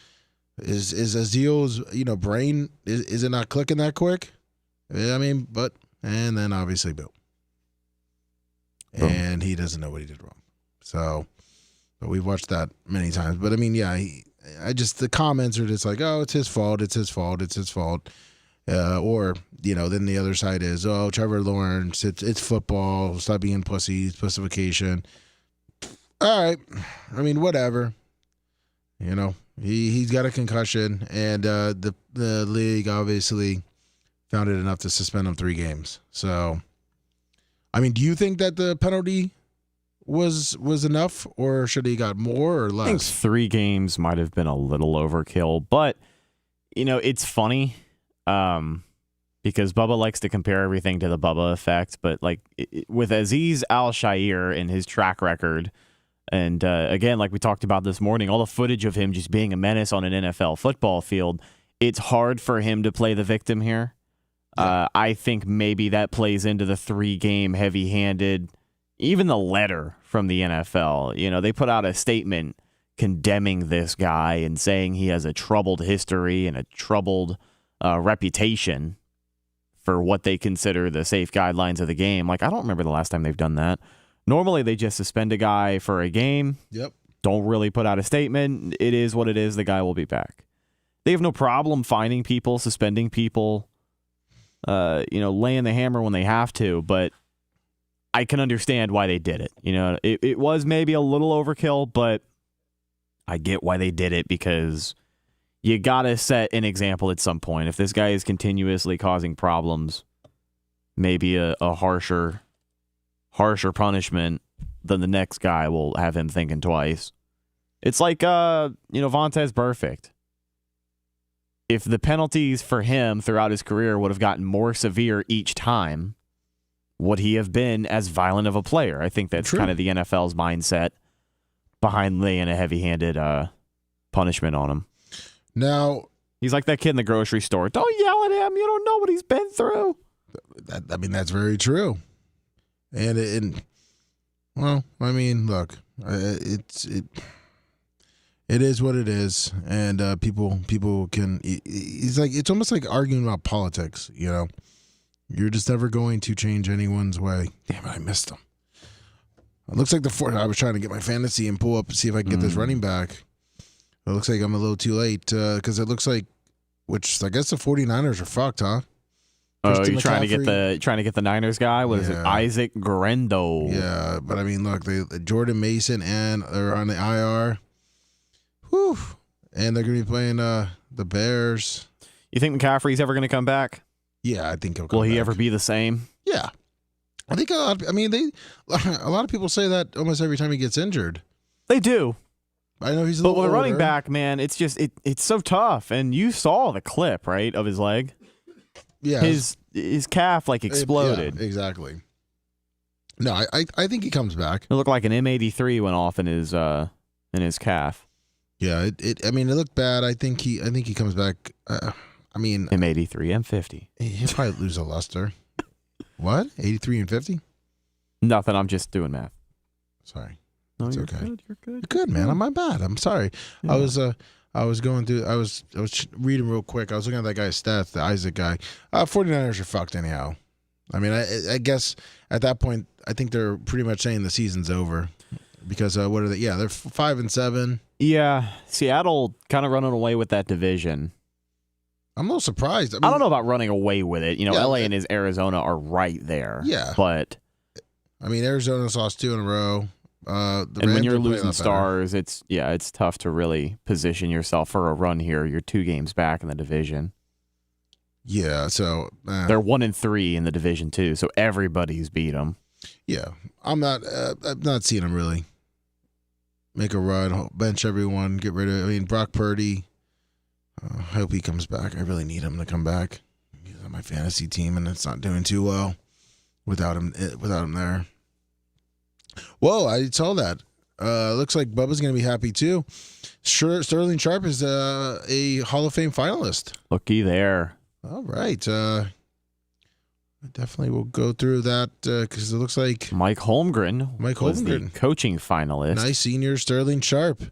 [SPEAKER 1] Is Azeal's brain is it not clicking that quick? I mean, and then obviously Bill, and he doesn't know what he did wrong. So, but we've watched that many times. But I mean, yeah, the comments are just like, oh, it's his fault, it's his fault, it's his fault, or then the other side is, oh, Trevor Lawrence, it's football, stop being pussies, pussification. All right, I mean, whatever, He's got a concussion, and the league obviously found it enough to suspend him 3 games. So, I mean, do you think that the penalty was enough, or should he got more or less?
[SPEAKER 2] I think 3 games might have been a little overkill, but it's funny because Bubba likes to compare everything to the Bubba effect, but with Azeez Al-Shaair and his track record. And again, like we talked about this morning, all the footage of him just being a menace on an NFL football field, it's hard for him to play the victim here. Yeah. I think maybe that plays into the 3-game heavy-handed, even the letter from the NFL. They put out a statement condemning this guy and saying he has a troubled history and a troubled reputation for what they consider the safe guidelines of the game. I don't remember the last time they've done that. Normally, they just suspend a guy for a game.
[SPEAKER 1] Yep.
[SPEAKER 2] Don't really put out a statement. It is what it is. The guy will be back. They have no problem fining people, suspending people, laying the hammer when they have to. But I can understand why they did it. It was maybe a little overkill, but I get why they did it because you got to set an example at some point. If this guy is continuously causing problems, maybe a harsher punishment than the next guy will have him thinking twice. It's like, Vontaze Burfict. If the penalties for him throughout his career would have gotten more severe each time, would he have been as violent of a player? I think that's kind of the NFL's mindset behind laying a heavy-handed punishment on him.
[SPEAKER 1] Now,
[SPEAKER 2] he's like that kid in the grocery store. Don't yell at him. You don't know what he's been through.
[SPEAKER 1] That's very true. And well, I mean, look, it is what it is, and people can. It's almost like arguing about politics. You're just never going to change anyone's way. Damn it, I missed them. It looks like I was trying to get my fantasy and pull up and see if I can get this running back. It looks like I'm a little too late because it looks like, which I guess the 49ers are fucked, huh?
[SPEAKER 2] Oh, you're trying to get the Niners guy? What is it? Isaac Guerrero.
[SPEAKER 1] Yeah, but I mean, look, Jordan Mason are on the IR. Whew. And they're going to be playing the Bears.
[SPEAKER 2] You think McCaffrey's ever going to come back?
[SPEAKER 1] Yeah, I think he'll come
[SPEAKER 2] Will he
[SPEAKER 1] back.
[SPEAKER 2] ever be the same?
[SPEAKER 1] Yeah. I think a lot of people say that almost every time he gets injured.
[SPEAKER 2] They do.
[SPEAKER 1] I know he's a
[SPEAKER 2] but
[SPEAKER 1] little
[SPEAKER 2] with a
[SPEAKER 1] older.
[SPEAKER 2] running back, man, it's just it's so tough. And you saw the clip, right, of his leg?
[SPEAKER 1] Yeah,
[SPEAKER 2] his calf exploded.
[SPEAKER 1] Yeah, exactly. No, I think he comes back.
[SPEAKER 2] It looked like an M83 went off in his calf.
[SPEAKER 1] Yeah, it looked bad. I think he comes back.
[SPEAKER 2] M83, M50.
[SPEAKER 1] He'll probably lose a luster. What? 83 and 50?
[SPEAKER 2] Nothing. I'm just doing math.
[SPEAKER 1] Sorry.
[SPEAKER 2] No,
[SPEAKER 1] it's
[SPEAKER 2] you're
[SPEAKER 1] okay.
[SPEAKER 2] Good, you're good.
[SPEAKER 1] You're good, man. I'm my bad. I'm sorry.
[SPEAKER 2] Yeah.
[SPEAKER 1] I was going through. I was reading real quick. I was looking at that guy's stats, the Isaac guy. 49ers are fucked anyhow. I mean, I guess at that point, I think they're pretty much saying the season's over because what are they? Yeah, they're 5-7.
[SPEAKER 2] Yeah, Seattle kind of running away with that division.
[SPEAKER 1] I'm a little surprised.
[SPEAKER 2] I don't know about running away with it. LA and Arizona are right there.
[SPEAKER 1] Yeah,
[SPEAKER 2] but
[SPEAKER 1] I mean, Arizona's lost 2 in a row.
[SPEAKER 2] And when you're losing stars, it's tough to really position yourself for a run here. You're 2 games back in the division.
[SPEAKER 1] Yeah, so
[SPEAKER 2] they're 1-3 in the division too, so everybody's beat them.
[SPEAKER 1] Yeah, I'm not seeing them really make a run, bench everyone, get rid of. I mean, Brock Purdy. I hope he comes back. I really need him to come back. He's on my fantasy team, and it's not doing too well without him there. Whoa, I saw that. Looks like Bubba's going to be happy too. Sure, Sterling Sharp is a Hall of Fame finalist.
[SPEAKER 2] Looky there.
[SPEAKER 1] All right. I definitely will go through that because it looks like
[SPEAKER 2] Mike Holmgren was the coaching finalist.
[SPEAKER 1] Nice senior Sterling Sharp,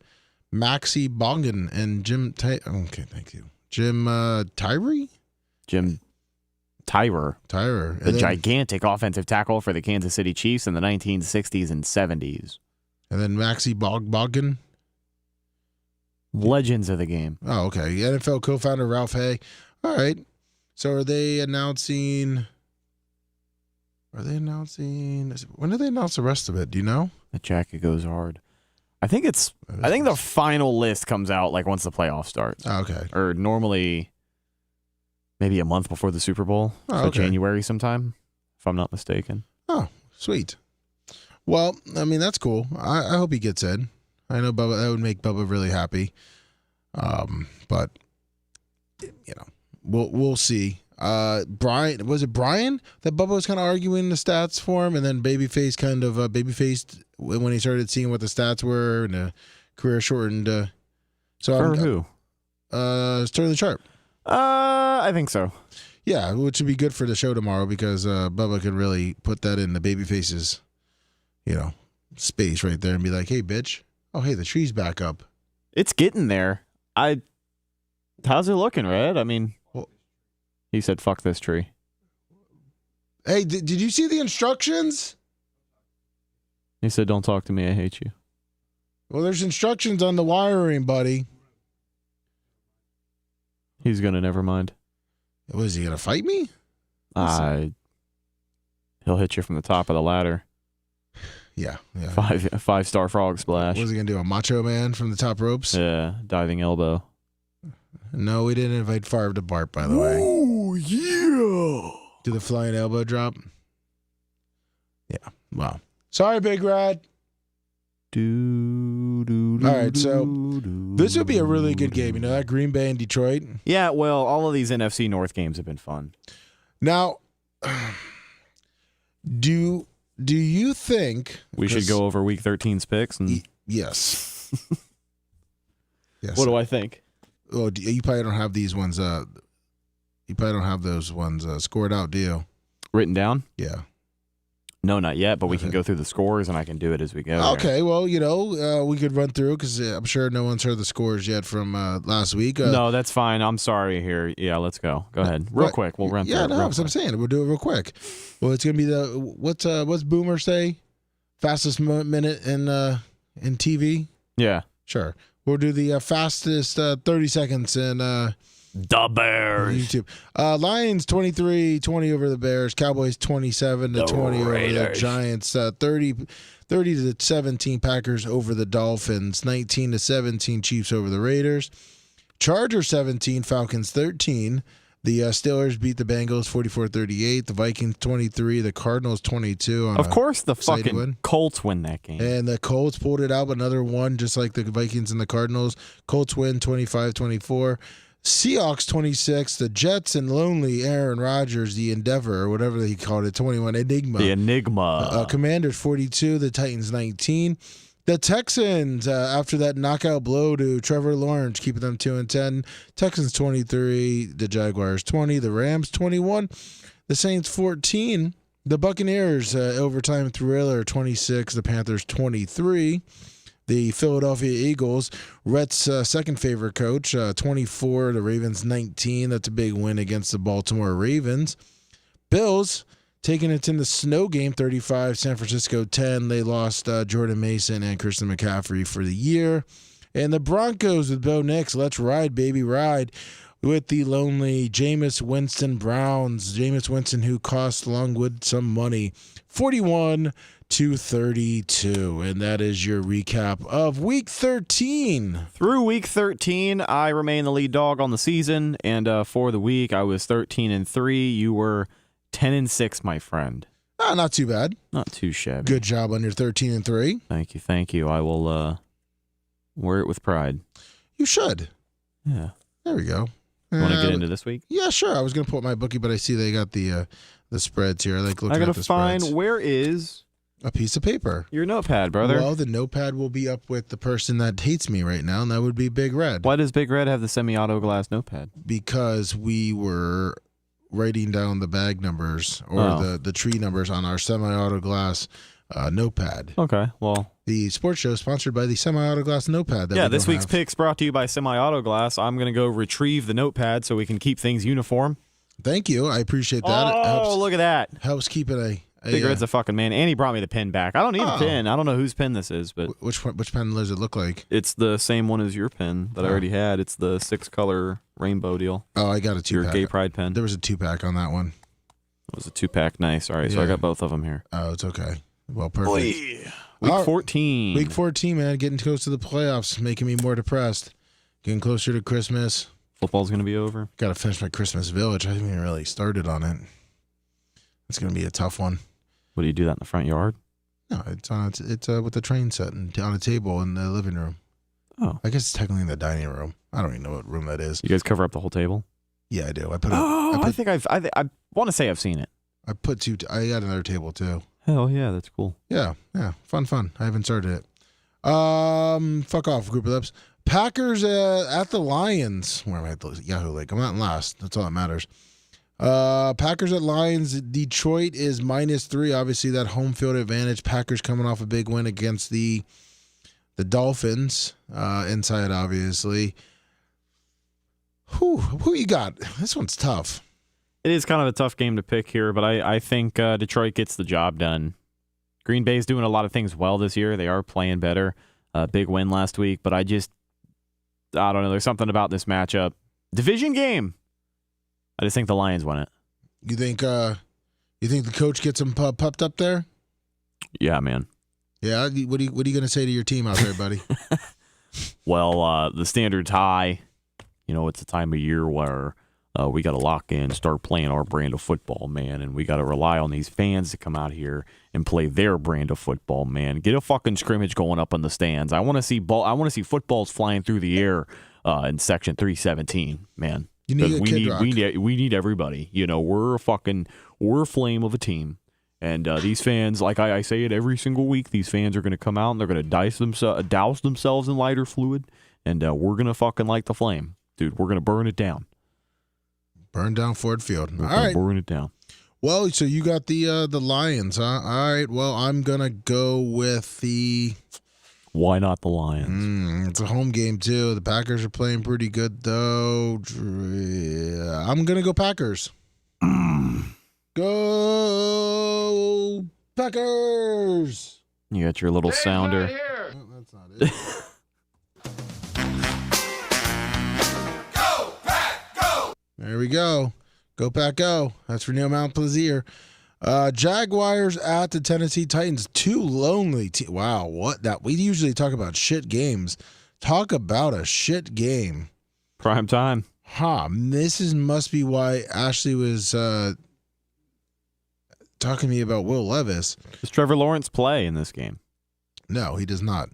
[SPEAKER 1] Maxie Bongan, and Jim. Okay, thank you, Jim Tyree.
[SPEAKER 2] Jim Tyrer,
[SPEAKER 1] the
[SPEAKER 2] gigantic offensive tackle for the Kansas City Chiefs in the 1960s and 70s.
[SPEAKER 1] And then Maxie Bongan.
[SPEAKER 2] Legends of the game.
[SPEAKER 1] Oh, okay. NFL co-founder Ralph Hay. All right. So are they announcing? When do they announce the rest of it? Do you know?
[SPEAKER 2] The jacket goes hard. I think the final list comes out like once the playoffs start.
[SPEAKER 1] Oh, okay.
[SPEAKER 2] Or normally maybe a month before the Super Bowl.
[SPEAKER 1] Oh,
[SPEAKER 2] so
[SPEAKER 1] okay.
[SPEAKER 2] January sometime, if I'm not mistaken.
[SPEAKER 1] Oh, sweet. Well, I mean, that's cool. I hope he gets in. I know Bubba, that would make Bubba really happy. But we'll see. Brian, was it Brian that Bubba was kind of arguing the stats for him, and then Babyface kind of babyfaced when he started seeing what the stats were, and the career shortened.
[SPEAKER 2] Who?
[SPEAKER 1] Sterling Sharp.
[SPEAKER 2] I think so.
[SPEAKER 1] Yeah, which would be good for the show tomorrow because Bubba could really put that in the Babyface's, space right there and be like, "Hey, bitch! Oh, hey, the tree's back up."
[SPEAKER 2] It's getting there. How's it looking, Red? I mean, he said, "Fuck this tree."
[SPEAKER 1] Hey, did you see the instructions?
[SPEAKER 2] He said, "Don't talk to me. I hate you."
[SPEAKER 1] Well, there's instructions on the wiring, buddy.
[SPEAKER 2] He's gonna never mind.
[SPEAKER 1] Was he gonna fight me?
[SPEAKER 2] He'll hit you from the top of the ladder.
[SPEAKER 1] Yeah.
[SPEAKER 2] 5-star frog splash.
[SPEAKER 1] What was he gonna do? A Macho Man from the top ropes?
[SPEAKER 2] Yeah, diving elbow.
[SPEAKER 1] No, we didn't invite Favre to Bart, by the way.
[SPEAKER 2] Oh yeah!
[SPEAKER 1] Do the flying elbow drop? Yeah. Wow. Sorry, Big Red. All right, so this would be a really good game. That Green Bay and Detroit.
[SPEAKER 2] Yeah, well, all of these NFC North games have been fun.
[SPEAKER 1] Now, do you think
[SPEAKER 2] we should go over Week 13's picks?
[SPEAKER 1] Yes. Yes.
[SPEAKER 2] What do I think?
[SPEAKER 1] Oh, you probably don't have these ones. You probably don't have those ones scored out, do you?
[SPEAKER 2] Written down?
[SPEAKER 1] Yeah.
[SPEAKER 2] No, not yet, but we can go through the scores, and I can do it as we go.
[SPEAKER 1] Okay, well, we could run through because I'm sure no one's heard the scores yet from last week.
[SPEAKER 2] No, that's fine. I'm sorry here. Yeah, let's go. Go ahead. Real quick. We'll run through it.
[SPEAKER 1] Yeah, no, that's what I'm saying. We'll do it real quick. Well, it's going to be what's Boomer say? Fastest minute in TV?
[SPEAKER 2] Yeah.
[SPEAKER 1] Sure. We'll do the fastest 30 seconds in
[SPEAKER 2] the Bears.
[SPEAKER 1] YouTube. Lions 23-20 over the Bears. Cowboys 27-20 over the Giants. 30-17 Packers over the Dolphins. 19-17 Chiefs over the Raiders. Chargers 17, Falcons 13. The Steelers beat the Bengals 44-38. The Vikings 23. The Cardinals 22.
[SPEAKER 2] Of course, the fucking Colts win that game.
[SPEAKER 1] And the Colts pulled it out, another one, just like the Vikings and the Cardinals. Colts win 25-24. Seahawks 26, the Jets and lonely Aaron Rodgers, the Endeavor, or whatever he called it, 21, Enigma.
[SPEAKER 2] The Enigma.
[SPEAKER 1] Commanders 42, the Titans 19. The Texans, after that knockout blow to Trevor Lawrence, keeping them 2-10. Texans 23, the Jaguars 20, the Rams 21, the Saints 14. The Buccaneers, overtime thriller 26, the Panthers 23. The Philadelphia Eagles, Rhett's second favorite coach, 24, the Ravens 19. That's a big win against the Baltimore Ravens. Bills taking it in the snow game, 35, San Francisco 10. They lost Jordan Mason and Christian McCaffrey for the year. And the Broncos with Bo Nix, let's ride, baby, ride, with the lonely Jameis Winston Browns. Jameis Winston, who cost Longwood some money, 41 232, and that is your recap of Week 13.
[SPEAKER 2] Through Week 13, I remain the lead dog on the season, and for the week, I was 13-3. You were 10-6, my friend.
[SPEAKER 1] Not too bad.
[SPEAKER 2] Not too shabby.
[SPEAKER 1] Good job on your 13-3.
[SPEAKER 2] Thank you. I will wear it with pride.
[SPEAKER 1] You should.
[SPEAKER 2] Yeah.
[SPEAKER 1] There we go.
[SPEAKER 2] Want to get into this week?
[SPEAKER 1] Yeah, sure. I was going to put my bookie, but I see they got the spreads here. I like looking at the spreads.
[SPEAKER 2] I got to find where is
[SPEAKER 1] a piece of paper.
[SPEAKER 2] Your notepad, brother.
[SPEAKER 1] Well, the notepad will be up with the person that hates me right now, and that would be Big Red.
[SPEAKER 2] Why does Big Red have the semi-auto glass notepad?
[SPEAKER 1] Because we were writing down the bag numbers or the tree numbers on our semi-auto glass notepad.
[SPEAKER 2] Okay, well.
[SPEAKER 1] The sports show is sponsored by the semi-auto glass notepad.
[SPEAKER 2] This week's picks brought to you by semi-auto glass. I'm going to go retrieve the notepad so we can keep things uniform.
[SPEAKER 1] Thank you. I appreciate that.
[SPEAKER 2] Oh, look at that.
[SPEAKER 1] Helps keep it
[SPEAKER 2] Big Red's a fucking man, and he brought me the pen back. I don't need a pen. I don't know whose pen this is, but
[SPEAKER 1] which pen does it look like?
[SPEAKER 2] It's the same one as your pen that I already had. It's the 6-color rainbow deal.
[SPEAKER 1] Oh, I got a 2-pack.
[SPEAKER 2] Your gay pride pen.
[SPEAKER 1] There was a 2-pack on that one.
[SPEAKER 2] It was a 2-pack. Nice. All right, so I got both of them here.
[SPEAKER 1] Oh, it's okay. Well, perfect.
[SPEAKER 2] Boy. Week 14.
[SPEAKER 1] Week 14, man. Getting close to the playoffs, making me more depressed. Getting closer to Christmas.
[SPEAKER 2] Football's going to be over.
[SPEAKER 1] Got to finish my Christmas Village. I haven't even really started on it. It's going to be a tough one.
[SPEAKER 2] What do you do that in the front yard?
[SPEAKER 1] No, it's with the train set and on a table in the living room.
[SPEAKER 2] Oh,
[SPEAKER 1] I guess it's technically in the dining room. I don't even know what room that is.
[SPEAKER 2] You guys cover up the whole table?
[SPEAKER 1] Yeah, I do. I
[SPEAKER 2] want to say I've seen it.
[SPEAKER 1] I got another table too.
[SPEAKER 2] Hell yeah, that's cool.
[SPEAKER 1] Yeah, fun. I haven't started it. Fuck off, group of lips. Packers at the Lions. Where am I at the Yahoo Lake? I'm not in last. That's all that matters. Packers at Lions. Detroit is -3. Obviously, that home field advantage. Packers coming off a big win against the Dolphins. Inside, obviously. Who you got? This one's tough.
[SPEAKER 2] It is kind of a tough game to pick here, but I think Detroit gets the job done. Green Bay's doing a lot of things well this year. They are playing better. Big win last week, but I don't know. There's something about this matchup. Division game. I just think the Lions win it.
[SPEAKER 1] You think the coach gets them pumped up there?
[SPEAKER 2] Yeah, man.
[SPEAKER 1] Yeah. What are you going to say to your team out there, buddy?
[SPEAKER 2] Well, the standard's high. You know, it's a time of year where we got to lock in, start playing our brand of football, man, and we got to rely on these fans to come out here and play their brand of football, man. Get a fucking scrimmage going up in the stands. I want to see footballs flying through the air in section 317, man.
[SPEAKER 1] You need
[SPEAKER 2] we need everybody. You know, we're a flame of a team, and these fans, like I say it every single week, these fans are going to come out and they're going to douse themselves in lighter fluid, and we're going to fucking light the flame, dude. We're going to burn it down.
[SPEAKER 1] Burn down Ford Field.
[SPEAKER 2] All right, burn it down.
[SPEAKER 1] Well, so you got the Lions, huh? All right. Well, I'm gonna go with the.
[SPEAKER 2] Why not the Lions?
[SPEAKER 1] It's a home game too. The Packers are playing pretty good though. I'm gonna go Packers. Go Packers!
[SPEAKER 2] You got your little sounder.
[SPEAKER 1] Oh, that's not it. There we go. Go Pack Go. That's for Neil Mount Plaisir. Jaguars at the Tennessee Titans. Two lonely teams. Wow, what that? We usually talk about shit games. Talk about a shit game.
[SPEAKER 2] Prime time.
[SPEAKER 1] This must be why Ashley was talking to me about Will Levis.
[SPEAKER 2] Does Trevor Lawrence play in this game?
[SPEAKER 1] No, he does not.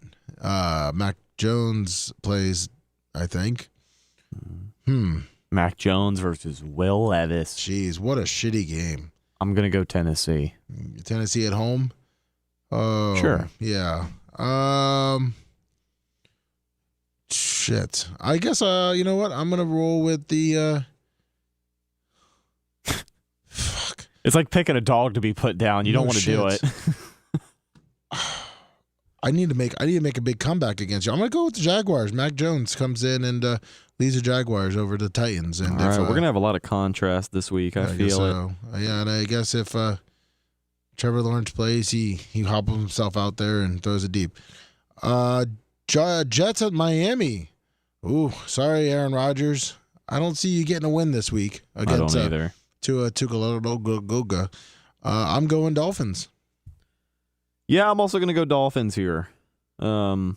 [SPEAKER 1] Mac Jones plays, I think.
[SPEAKER 2] Mac Jones versus Will Levis.
[SPEAKER 1] Jeez, what a shitty game.
[SPEAKER 2] I'm going to go Tennessee.
[SPEAKER 1] Tennessee at home? Oh,
[SPEAKER 2] sure.
[SPEAKER 1] Yeah. Shit. I guess, you know what? I'm going to roll with the, fuck.
[SPEAKER 2] It's like picking a dog to be put down. You don't want to do it.
[SPEAKER 1] I need to make a big comeback against you. I'm going to go with the Jaguars. Mac Jones comes in and leads the Jaguars over the Titans. And
[SPEAKER 2] all right, we're going to have a lot of contrast this week. I feel it.
[SPEAKER 1] Yeah, and I guess if Trevor Lawrence plays, he hobbles himself out there and throws it deep. Jets at Miami. Ooh, sorry, Aaron Rodgers. I don't see you getting a win this week against
[SPEAKER 2] I don't either.
[SPEAKER 1] Tua Tagovailoa. I'm going Dolphins.
[SPEAKER 2] Yeah, I'm also going to go Dolphins here. I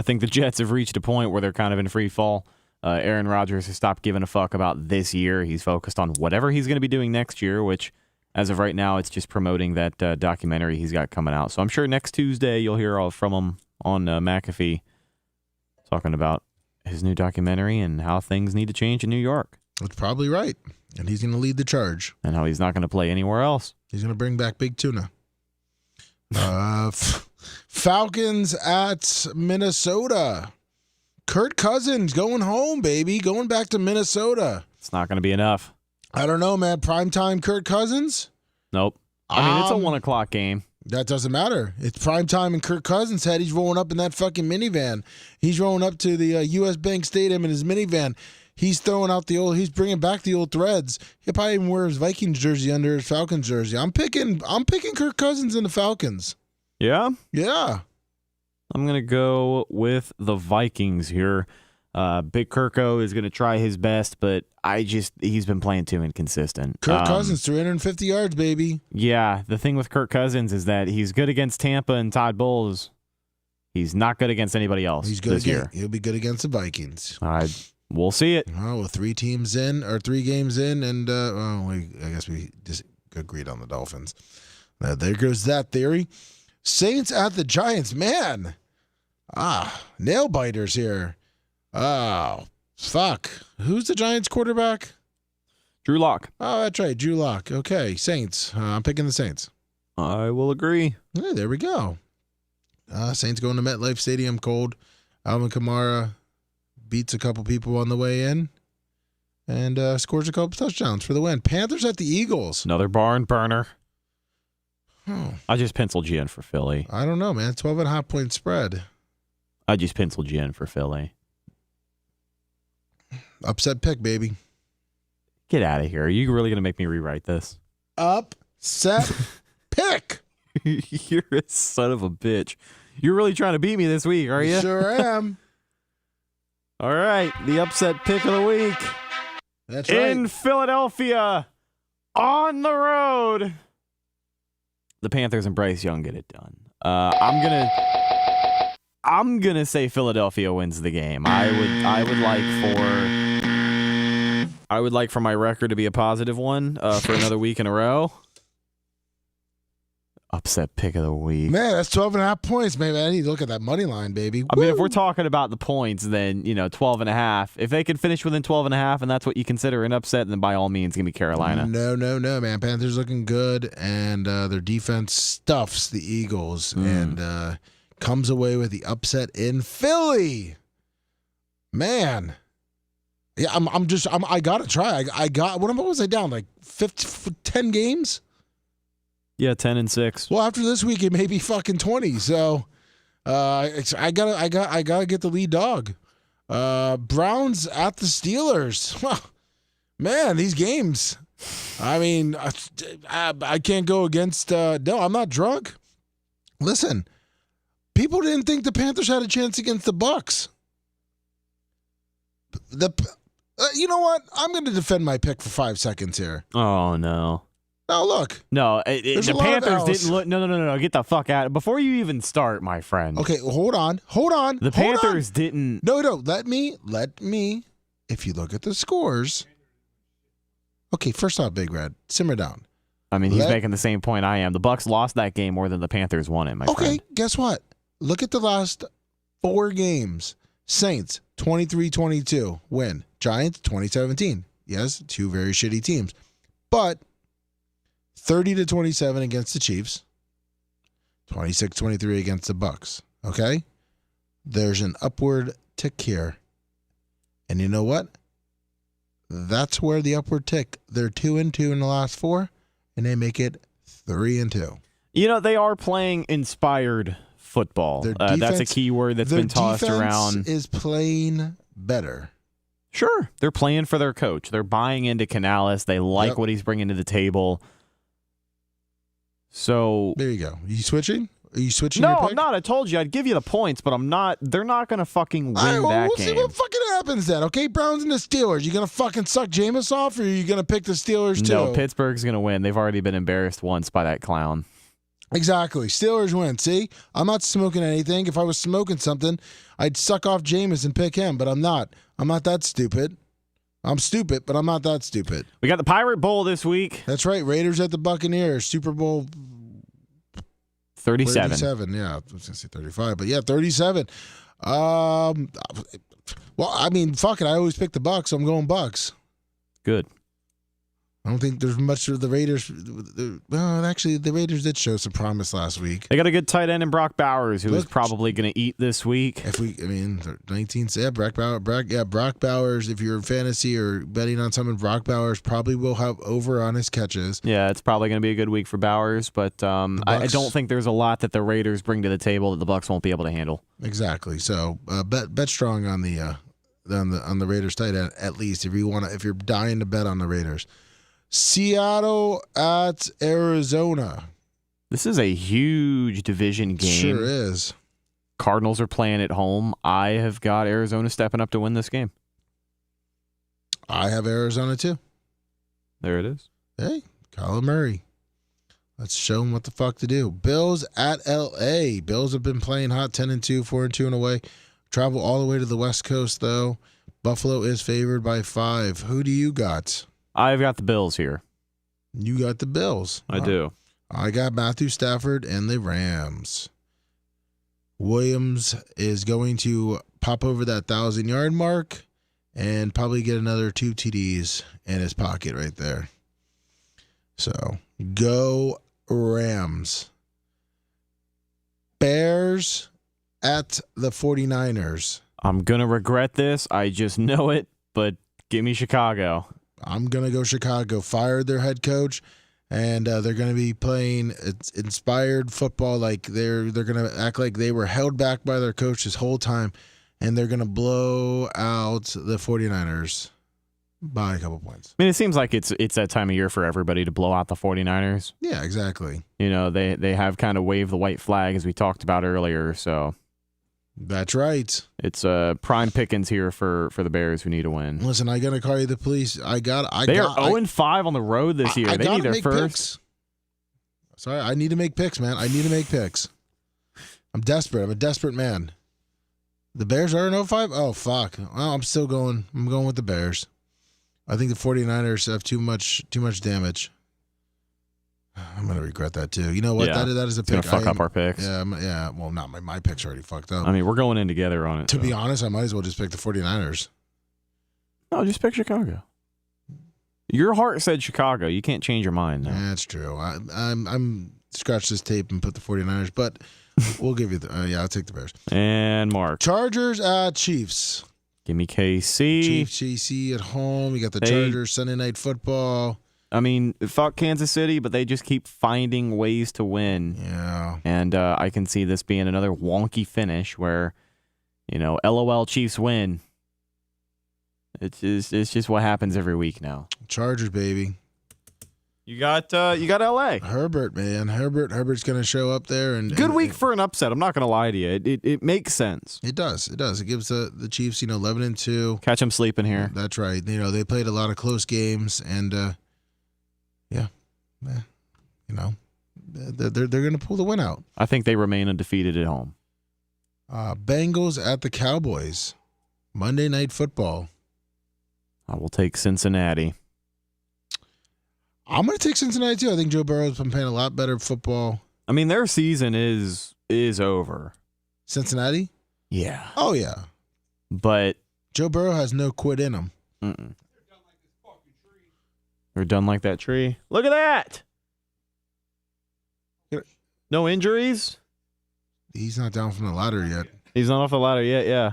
[SPEAKER 2] think the Jets have reached a point where they're kind of in free fall. Aaron Rodgers has stopped giving a fuck about this year. He's focused on whatever he's going to be doing next year, which, as of right now, it's just promoting that documentary he's got coming out. So I'm sure next Tuesday you'll hear all from him on McAfee talking about his new documentary and how things need to change in New York.
[SPEAKER 1] That's probably right. And he's going to lead the charge.
[SPEAKER 2] And how he's not going to play anywhere else.
[SPEAKER 1] He's going to bring back Big Tuna. Falcons at Minnesota. Kirk Cousins going home, baby. Going back to Minnesota.
[SPEAKER 2] It's not going to be enough.
[SPEAKER 1] I don't know, man. Primetime Kirk Cousins?
[SPEAKER 2] Nope. I mean, it's a 1 o'clock game.
[SPEAKER 1] That doesn't matter. It's primetime in Kirk Cousins' head. He's rolling up in that fucking minivan. He's rolling up to the U.S. Bank Stadium in his minivan. He's throwing out he's bringing back the old threads. He'll probably even wear his Vikings jersey under his Falcons jersey. I'm picking Kirk Cousins and the Falcons.
[SPEAKER 2] Yeah?
[SPEAKER 1] Yeah.
[SPEAKER 2] I'm going to go with the Vikings here. Big Kirko is going to try his best, but he's been playing too inconsistent.
[SPEAKER 1] Kirk Cousins, 350 yards, baby.
[SPEAKER 2] Yeah, the thing with Kirk Cousins is that he's good against Tampa and Todd Bowles. He's not good against anybody else this year.
[SPEAKER 1] He'll be good against the Vikings.
[SPEAKER 2] We'll see it.
[SPEAKER 1] Oh, well, 3 games in, and I guess we just agreed on the Dolphins. There goes that theory. Saints at the Giants, man. Nail biters here. Oh, fuck. Who's the Giants quarterback?
[SPEAKER 2] Drew Lock.
[SPEAKER 1] Oh, that's right, Drew Lock. Okay, Saints. I'm picking the Saints.
[SPEAKER 2] I will agree.
[SPEAKER 1] Yeah, there we go. Saints going to MetLife Stadium cold. Alvin Kamara beats a couple people on the way in and scores a couple touchdowns for the win. Panthers at the Eagles.
[SPEAKER 2] Another barn burner.
[SPEAKER 1] Oh.
[SPEAKER 2] I just penciled you in for Philly.
[SPEAKER 1] I don't know, man. 12.5 point spread.
[SPEAKER 2] I just penciled you in for Philly.
[SPEAKER 1] Upset pick, baby.
[SPEAKER 2] Get out of here. Are you really going to make me rewrite this?
[SPEAKER 1] Upset pick.
[SPEAKER 2] You're a son of a bitch. You're really trying to beat me this week, are you?
[SPEAKER 1] Sure am.
[SPEAKER 2] All right. The upset pick of the week.
[SPEAKER 1] That's right.
[SPEAKER 2] In Philadelphia, on the road. The Panthers and Bryce Young get it done. I'm gonna say Philadelphia wins the game. I would like for my record to be a positive one for another week in a row. Upset pick of the week.
[SPEAKER 1] Man, that's 12.5 points, man. I need to look at that money line, baby.
[SPEAKER 2] I mean, if we're talking about the points, then 12.5. If they could finish within 12.5, and that's what you consider an upset, then by all means, give me Carolina.
[SPEAKER 1] No, man. Panthers looking good, and their defense stuffs the Eagles and comes away with the upset in Philly. Man, yeah, I gotta try. What was I down, like 10 games?
[SPEAKER 2] Yeah, 10-6.
[SPEAKER 1] Well, after this week, it may be fucking 20. So, I gotta get the lead dog. Browns at the Steelers. Man, these games. I mean, I can't go against. No, I'm not drunk. Listen, people didn't think the Panthers had a chance against the Bucs. You know what? I'm going to defend my pick for 5 seconds here.
[SPEAKER 2] Oh no.
[SPEAKER 1] Now look.
[SPEAKER 2] No, the Panthers didn't look. No. Get the fuck out. Before you even start, my friend.
[SPEAKER 1] Okay, hold on.
[SPEAKER 2] The Panthers didn't.
[SPEAKER 1] No. Let me. If you look at the scores. Okay, first off, Big Red, simmer down.
[SPEAKER 2] I mean, he's making the same point I am. The Bucs lost that game more than the Panthers won it, my friend.
[SPEAKER 1] Okay, guess what? Look at the last 4 games. Saints, 23-22, win. Giants, 2017. Yes, 2 very shitty teams. But 30-27 against the Chiefs. 26-23 against the Bucs. Okay? There's an upward tick here. And you know what? That's where the upward tick. They're 2-2 in the last 4, and they make it 3-2.
[SPEAKER 2] They are playing inspired football. That's a key word that's been tossed around.
[SPEAKER 1] Their defense is playing better.
[SPEAKER 2] Sure. They're playing for their coach. They're buying into Canales. They like what he's bringing to the table. So
[SPEAKER 1] there you go. Are you switching?
[SPEAKER 2] No,
[SPEAKER 1] your pick?
[SPEAKER 2] I'm not. I told you I'd give you the points, but I'm not. They're not going to fucking win that
[SPEAKER 1] we'll
[SPEAKER 2] game.
[SPEAKER 1] See what fucking happens then. Okay, Browns and the Steelers. You going to fucking suck Jameis off, or are you going to pick the Steelers too?
[SPEAKER 2] No, Pittsburgh's going to win. They've already been embarrassed once by that clown.
[SPEAKER 1] Exactly. Steelers win. See? I'm not smoking anything. If I was smoking something, I'd suck off Jameis and pick him, but I'm not. I'm not that stupid. I'm stupid, but I'm not that stupid.
[SPEAKER 2] We got the Pirate Bowl this week.
[SPEAKER 1] That's right. Raiders at the Buccaneers. Super Bowl
[SPEAKER 2] 37.
[SPEAKER 1] 37. Yeah, I was going to say 35, but yeah, 37. Well, I mean, fuck it. I always pick the Bucs, so I'm going Bucs.
[SPEAKER 2] Good.
[SPEAKER 1] I don't think there's much of the Raiders. Well, actually, the Raiders did show some promise last week.
[SPEAKER 2] They got a good tight end in Brock Bowers, who is probably going to eat this week.
[SPEAKER 1] If we, I mean, 19. Yeah, Brock Bowers. If you're in fantasy or betting on someone, Brock Bowers probably will have over on his catches.
[SPEAKER 2] Yeah, it's probably going to be a good week for Bowers, but I don't think there's a lot that the Raiders bring to the table that the Bucs won't be able to handle.
[SPEAKER 1] Exactly. So bet strong on the Raiders tight end at least if you're dying to bet on the Raiders. Seattle at Arizona.
[SPEAKER 2] This is a huge division game.
[SPEAKER 1] Sure is.
[SPEAKER 2] Cardinals are playing at home. I have got Arizona stepping up to win this game.
[SPEAKER 1] I have Arizona too.
[SPEAKER 2] There it is.
[SPEAKER 1] Hey, Kyler Murray. Let's show them what the fuck to do. Bills at L.A. Bills have been playing hot, 10-2, 4-2 and away. Travel all the way to the West Coast, though. Buffalo is favored by 5. Who do you got?
[SPEAKER 2] I've got the Bills here.
[SPEAKER 1] You got the Bills.
[SPEAKER 2] I do.
[SPEAKER 1] I got Matthew Stafford and the Rams. Williams is going to pop over that 1,000-yard mark and probably get another 2 TDs in his pocket right there. So, go Rams. Bears at the 49ers.
[SPEAKER 2] I'm going to regret this. I just know it, but give me Chicago.
[SPEAKER 1] I'm going to go Chicago. Fired their head coach, and they're going to be playing inspired football. Like they're going to act like they were held back by their coach this whole time, and they're going to blow out the 49ers by a couple points.
[SPEAKER 2] I mean, it seems like it's that time of year for everybody to blow out the 49ers.
[SPEAKER 1] Yeah, exactly.
[SPEAKER 2] You know, they have kind of waved the white flag, as we talked about earlier, so...
[SPEAKER 1] That's right.
[SPEAKER 2] It's prime pickings here for the Bears who need a win.
[SPEAKER 1] Listen, I gotta call you the police. They
[SPEAKER 2] are 0-5 on the road this year. They need their first.
[SPEAKER 1] Picks. Sorry, I need to make picks, man. I need to make picks. I'm desperate. I'm a desperate man. The Bears are an 0-5? Oh, fuck. Well, I'm still going. I'm going with the Bears. I think the 49ers have too much damage. I'm going to regret that, too. You know what?
[SPEAKER 2] Yeah.
[SPEAKER 1] That is a pick.
[SPEAKER 2] It's going to fuck up our picks.
[SPEAKER 1] Yeah. Well, not my picks already fucked up.
[SPEAKER 2] I mean, we're going in together on it.
[SPEAKER 1] To be honest, I might as well just pick the 49ers.
[SPEAKER 2] No, just pick Chicago. Your heart said Chicago. You can't change your mind now.
[SPEAKER 1] Yeah, that's true. I'm scratch this tape and put the 49ers, but we'll give you I'll take the Bears.
[SPEAKER 2] And Mark.
[SPEAKER 1] Chargers at Chiefs.
[SPEAKER 2] Give me KC.
[SPEAKER 1] Chiefs, KC at home. You got the Chargers, Sunday Night Football.
[SPEAKER 2] I mean, fuck Kansas City, but they just keep finding ways to win.
[SPEAKER 1] Yeah.
[SPEAKER 2] And I can see this being another wonky finish where, LOL Chiefs win. It's just what happens every week now.
[SPEAKER 1] Chargers, baby.
[SPEAKER 2] You got LA.
[SPEAKER 1] Herbert, man. Herbert's going to show up there. And
[SPEAKER 2] Good week for an upset. I'm not going to lie to you. It makes sense.
[SPEAKER 1] It does. It gives the Chiefs, 11-2.
[SPEAKER 2] Catch them sleeping here.
[SPEAKER 1] That's right. They played a lot of close games, and they're going to pull the win out.
[SPEAKER 2] I think they remain undefeated at home.
[SPEAKER 1] Bengals at the Cowboys. Monday Night Football.
[SPEAKER 2] I will take Cincinnati.
[SPEAKER 1] I'm going to take Cincinnati, too. I think Joe Burrow's been playing a lot better football.
[SPEAKER 2] I mean, their season is over.
[SPEAKER 1] Cincinnati?
[SPEAKER 2] Yeah.
[SPEAKER 1] Oh, yeah.
[SPEAKER 2] But
[SPEAKER 1] Joe Burrow has no quit in him.
[SPEAKER 2] Mm-mm. They're done like that tree. Look at that. No injuries?
[SPEAKER 1] He's not down from the ladder yet.
[SPEAKER 2] He's not off the ladder yet, yeah.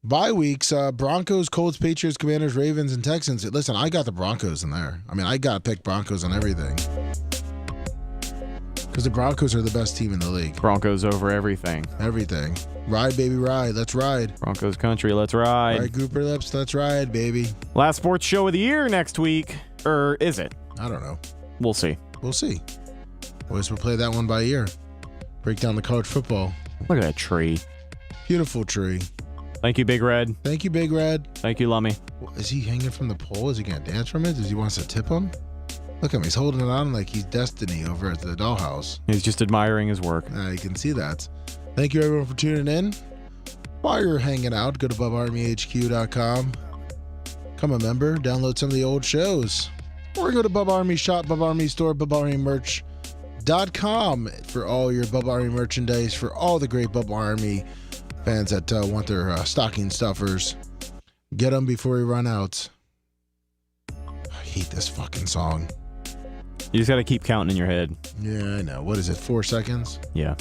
[SPEAKER 1] Bye weeks, Broncos, Colts, Patriots, Commanders, Ravens, and Texans. Listen, I got the Broncos in there. I mean, I got to pick Broncos on everything. Because the Broncos are the best team in the league.
[SPEAKER 2] Broncos over everything.
[SPEAKER 1] Everything. Ride, baby, ride. Let's ride.
[SPEAKER 2] Broncos country, let's ride.
[SPEAKER 1] Ride Grouper Lips, let's ride, baby.
[SPEAKER 2] Last sports show of the year next week. Or is it?
[SPEAKER 1] I don't know.
[SPEAKER 2] We'll see.
[SPEAKER 1] We'll see. Always we'll play that one by ear. Break down the college football.
[SPEAKER 2] Look at that tree.
[SPEAKER 1] Beautiful tree.
[SPEAKER 2] Thank you, Big Red.
[SPEAKER 1] Thank you, Big Red.
[SPEAKER 2] Thank you, Lummy.
[SPEAKER 1] Is he hanging from the pole? Is he going to dance from it? Does he want us to tip him? Look at him. He's holding it on like he's Destiny over at the dollhouse.
[SPEAKER 2] He's just admiring his work.
[SPEAKER 1] You can see that. Thank you, everyone, for tuning in. While you're hanging out, go to BubbaArmyHQ.com. Become a member. Download some of the old shows. Or go to Bubba Army Shop, Bubba Army Store, BubbaArmyMerch.com for all your Bubba Army merchandise, for all the great Bubba Army fans that want their stocking stuffers. Get them before we run out. I hate this fucking song.
[SPEAKER 2] You just got to keep counting in your head.
[SPEAKER 1] Yeah, I know. What is it, 4 seconds?
[SPEAKER 2] Yeah.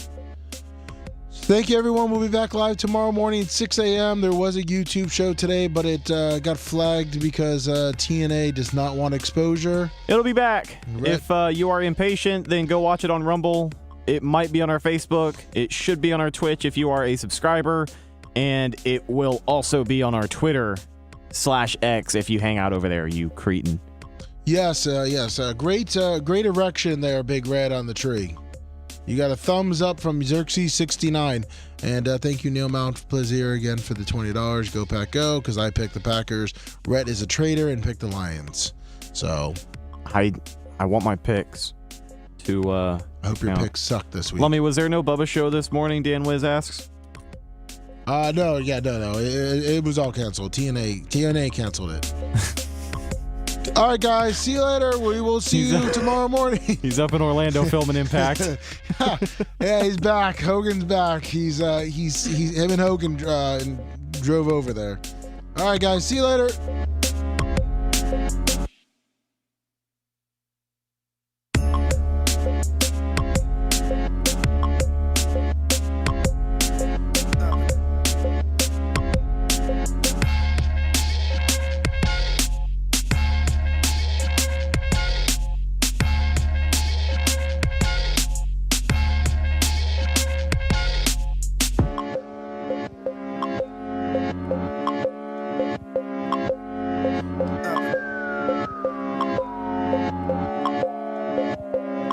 [SPEAKER 1] Thank you, everyone. We'll be back live tomorrow morning at 6 a.m. There was a YouTube show today, but it got flagged because TNA does not want exposure.
[SPEAKER 2] It'll be back.
[SPEAKER 1] Right.
[SPEAKER 2] If you are impatient, then go watch it on Rumble. It might be on our Facebook. It should be on our Twitch if you are a subscriber. And it will also be on our Twitter/X if you hang out over there, you cretin.
[SPEAKER 1] Yes. Great erection there, Big Red on the tree. You got a thumbs up from Xerxes69. And thank you, Neil Mount Plaisir, again for the $20. Go Pack Go, because I picked the Packers. Rhett is a traitor and picked the Lions. So
[SPEAKER 2] I want my picks to
[SPEAKER 1] I hope your picks suck this week.
[SPEAKER 2] Lummy, was there no Bubba show this morning? Dan Wiz asks.
[SPEAKER 1] No. It was all canceled. TNA canceled it. All right, guys. See you later. We will see you tomorrow morning.
[SPEAKER 2] He's up in Orlando filming Impact.
[SPEAKER 1] Yeah, he's back. Hogan's back. He's him and Hogan drove over there. All right, guys. See you later.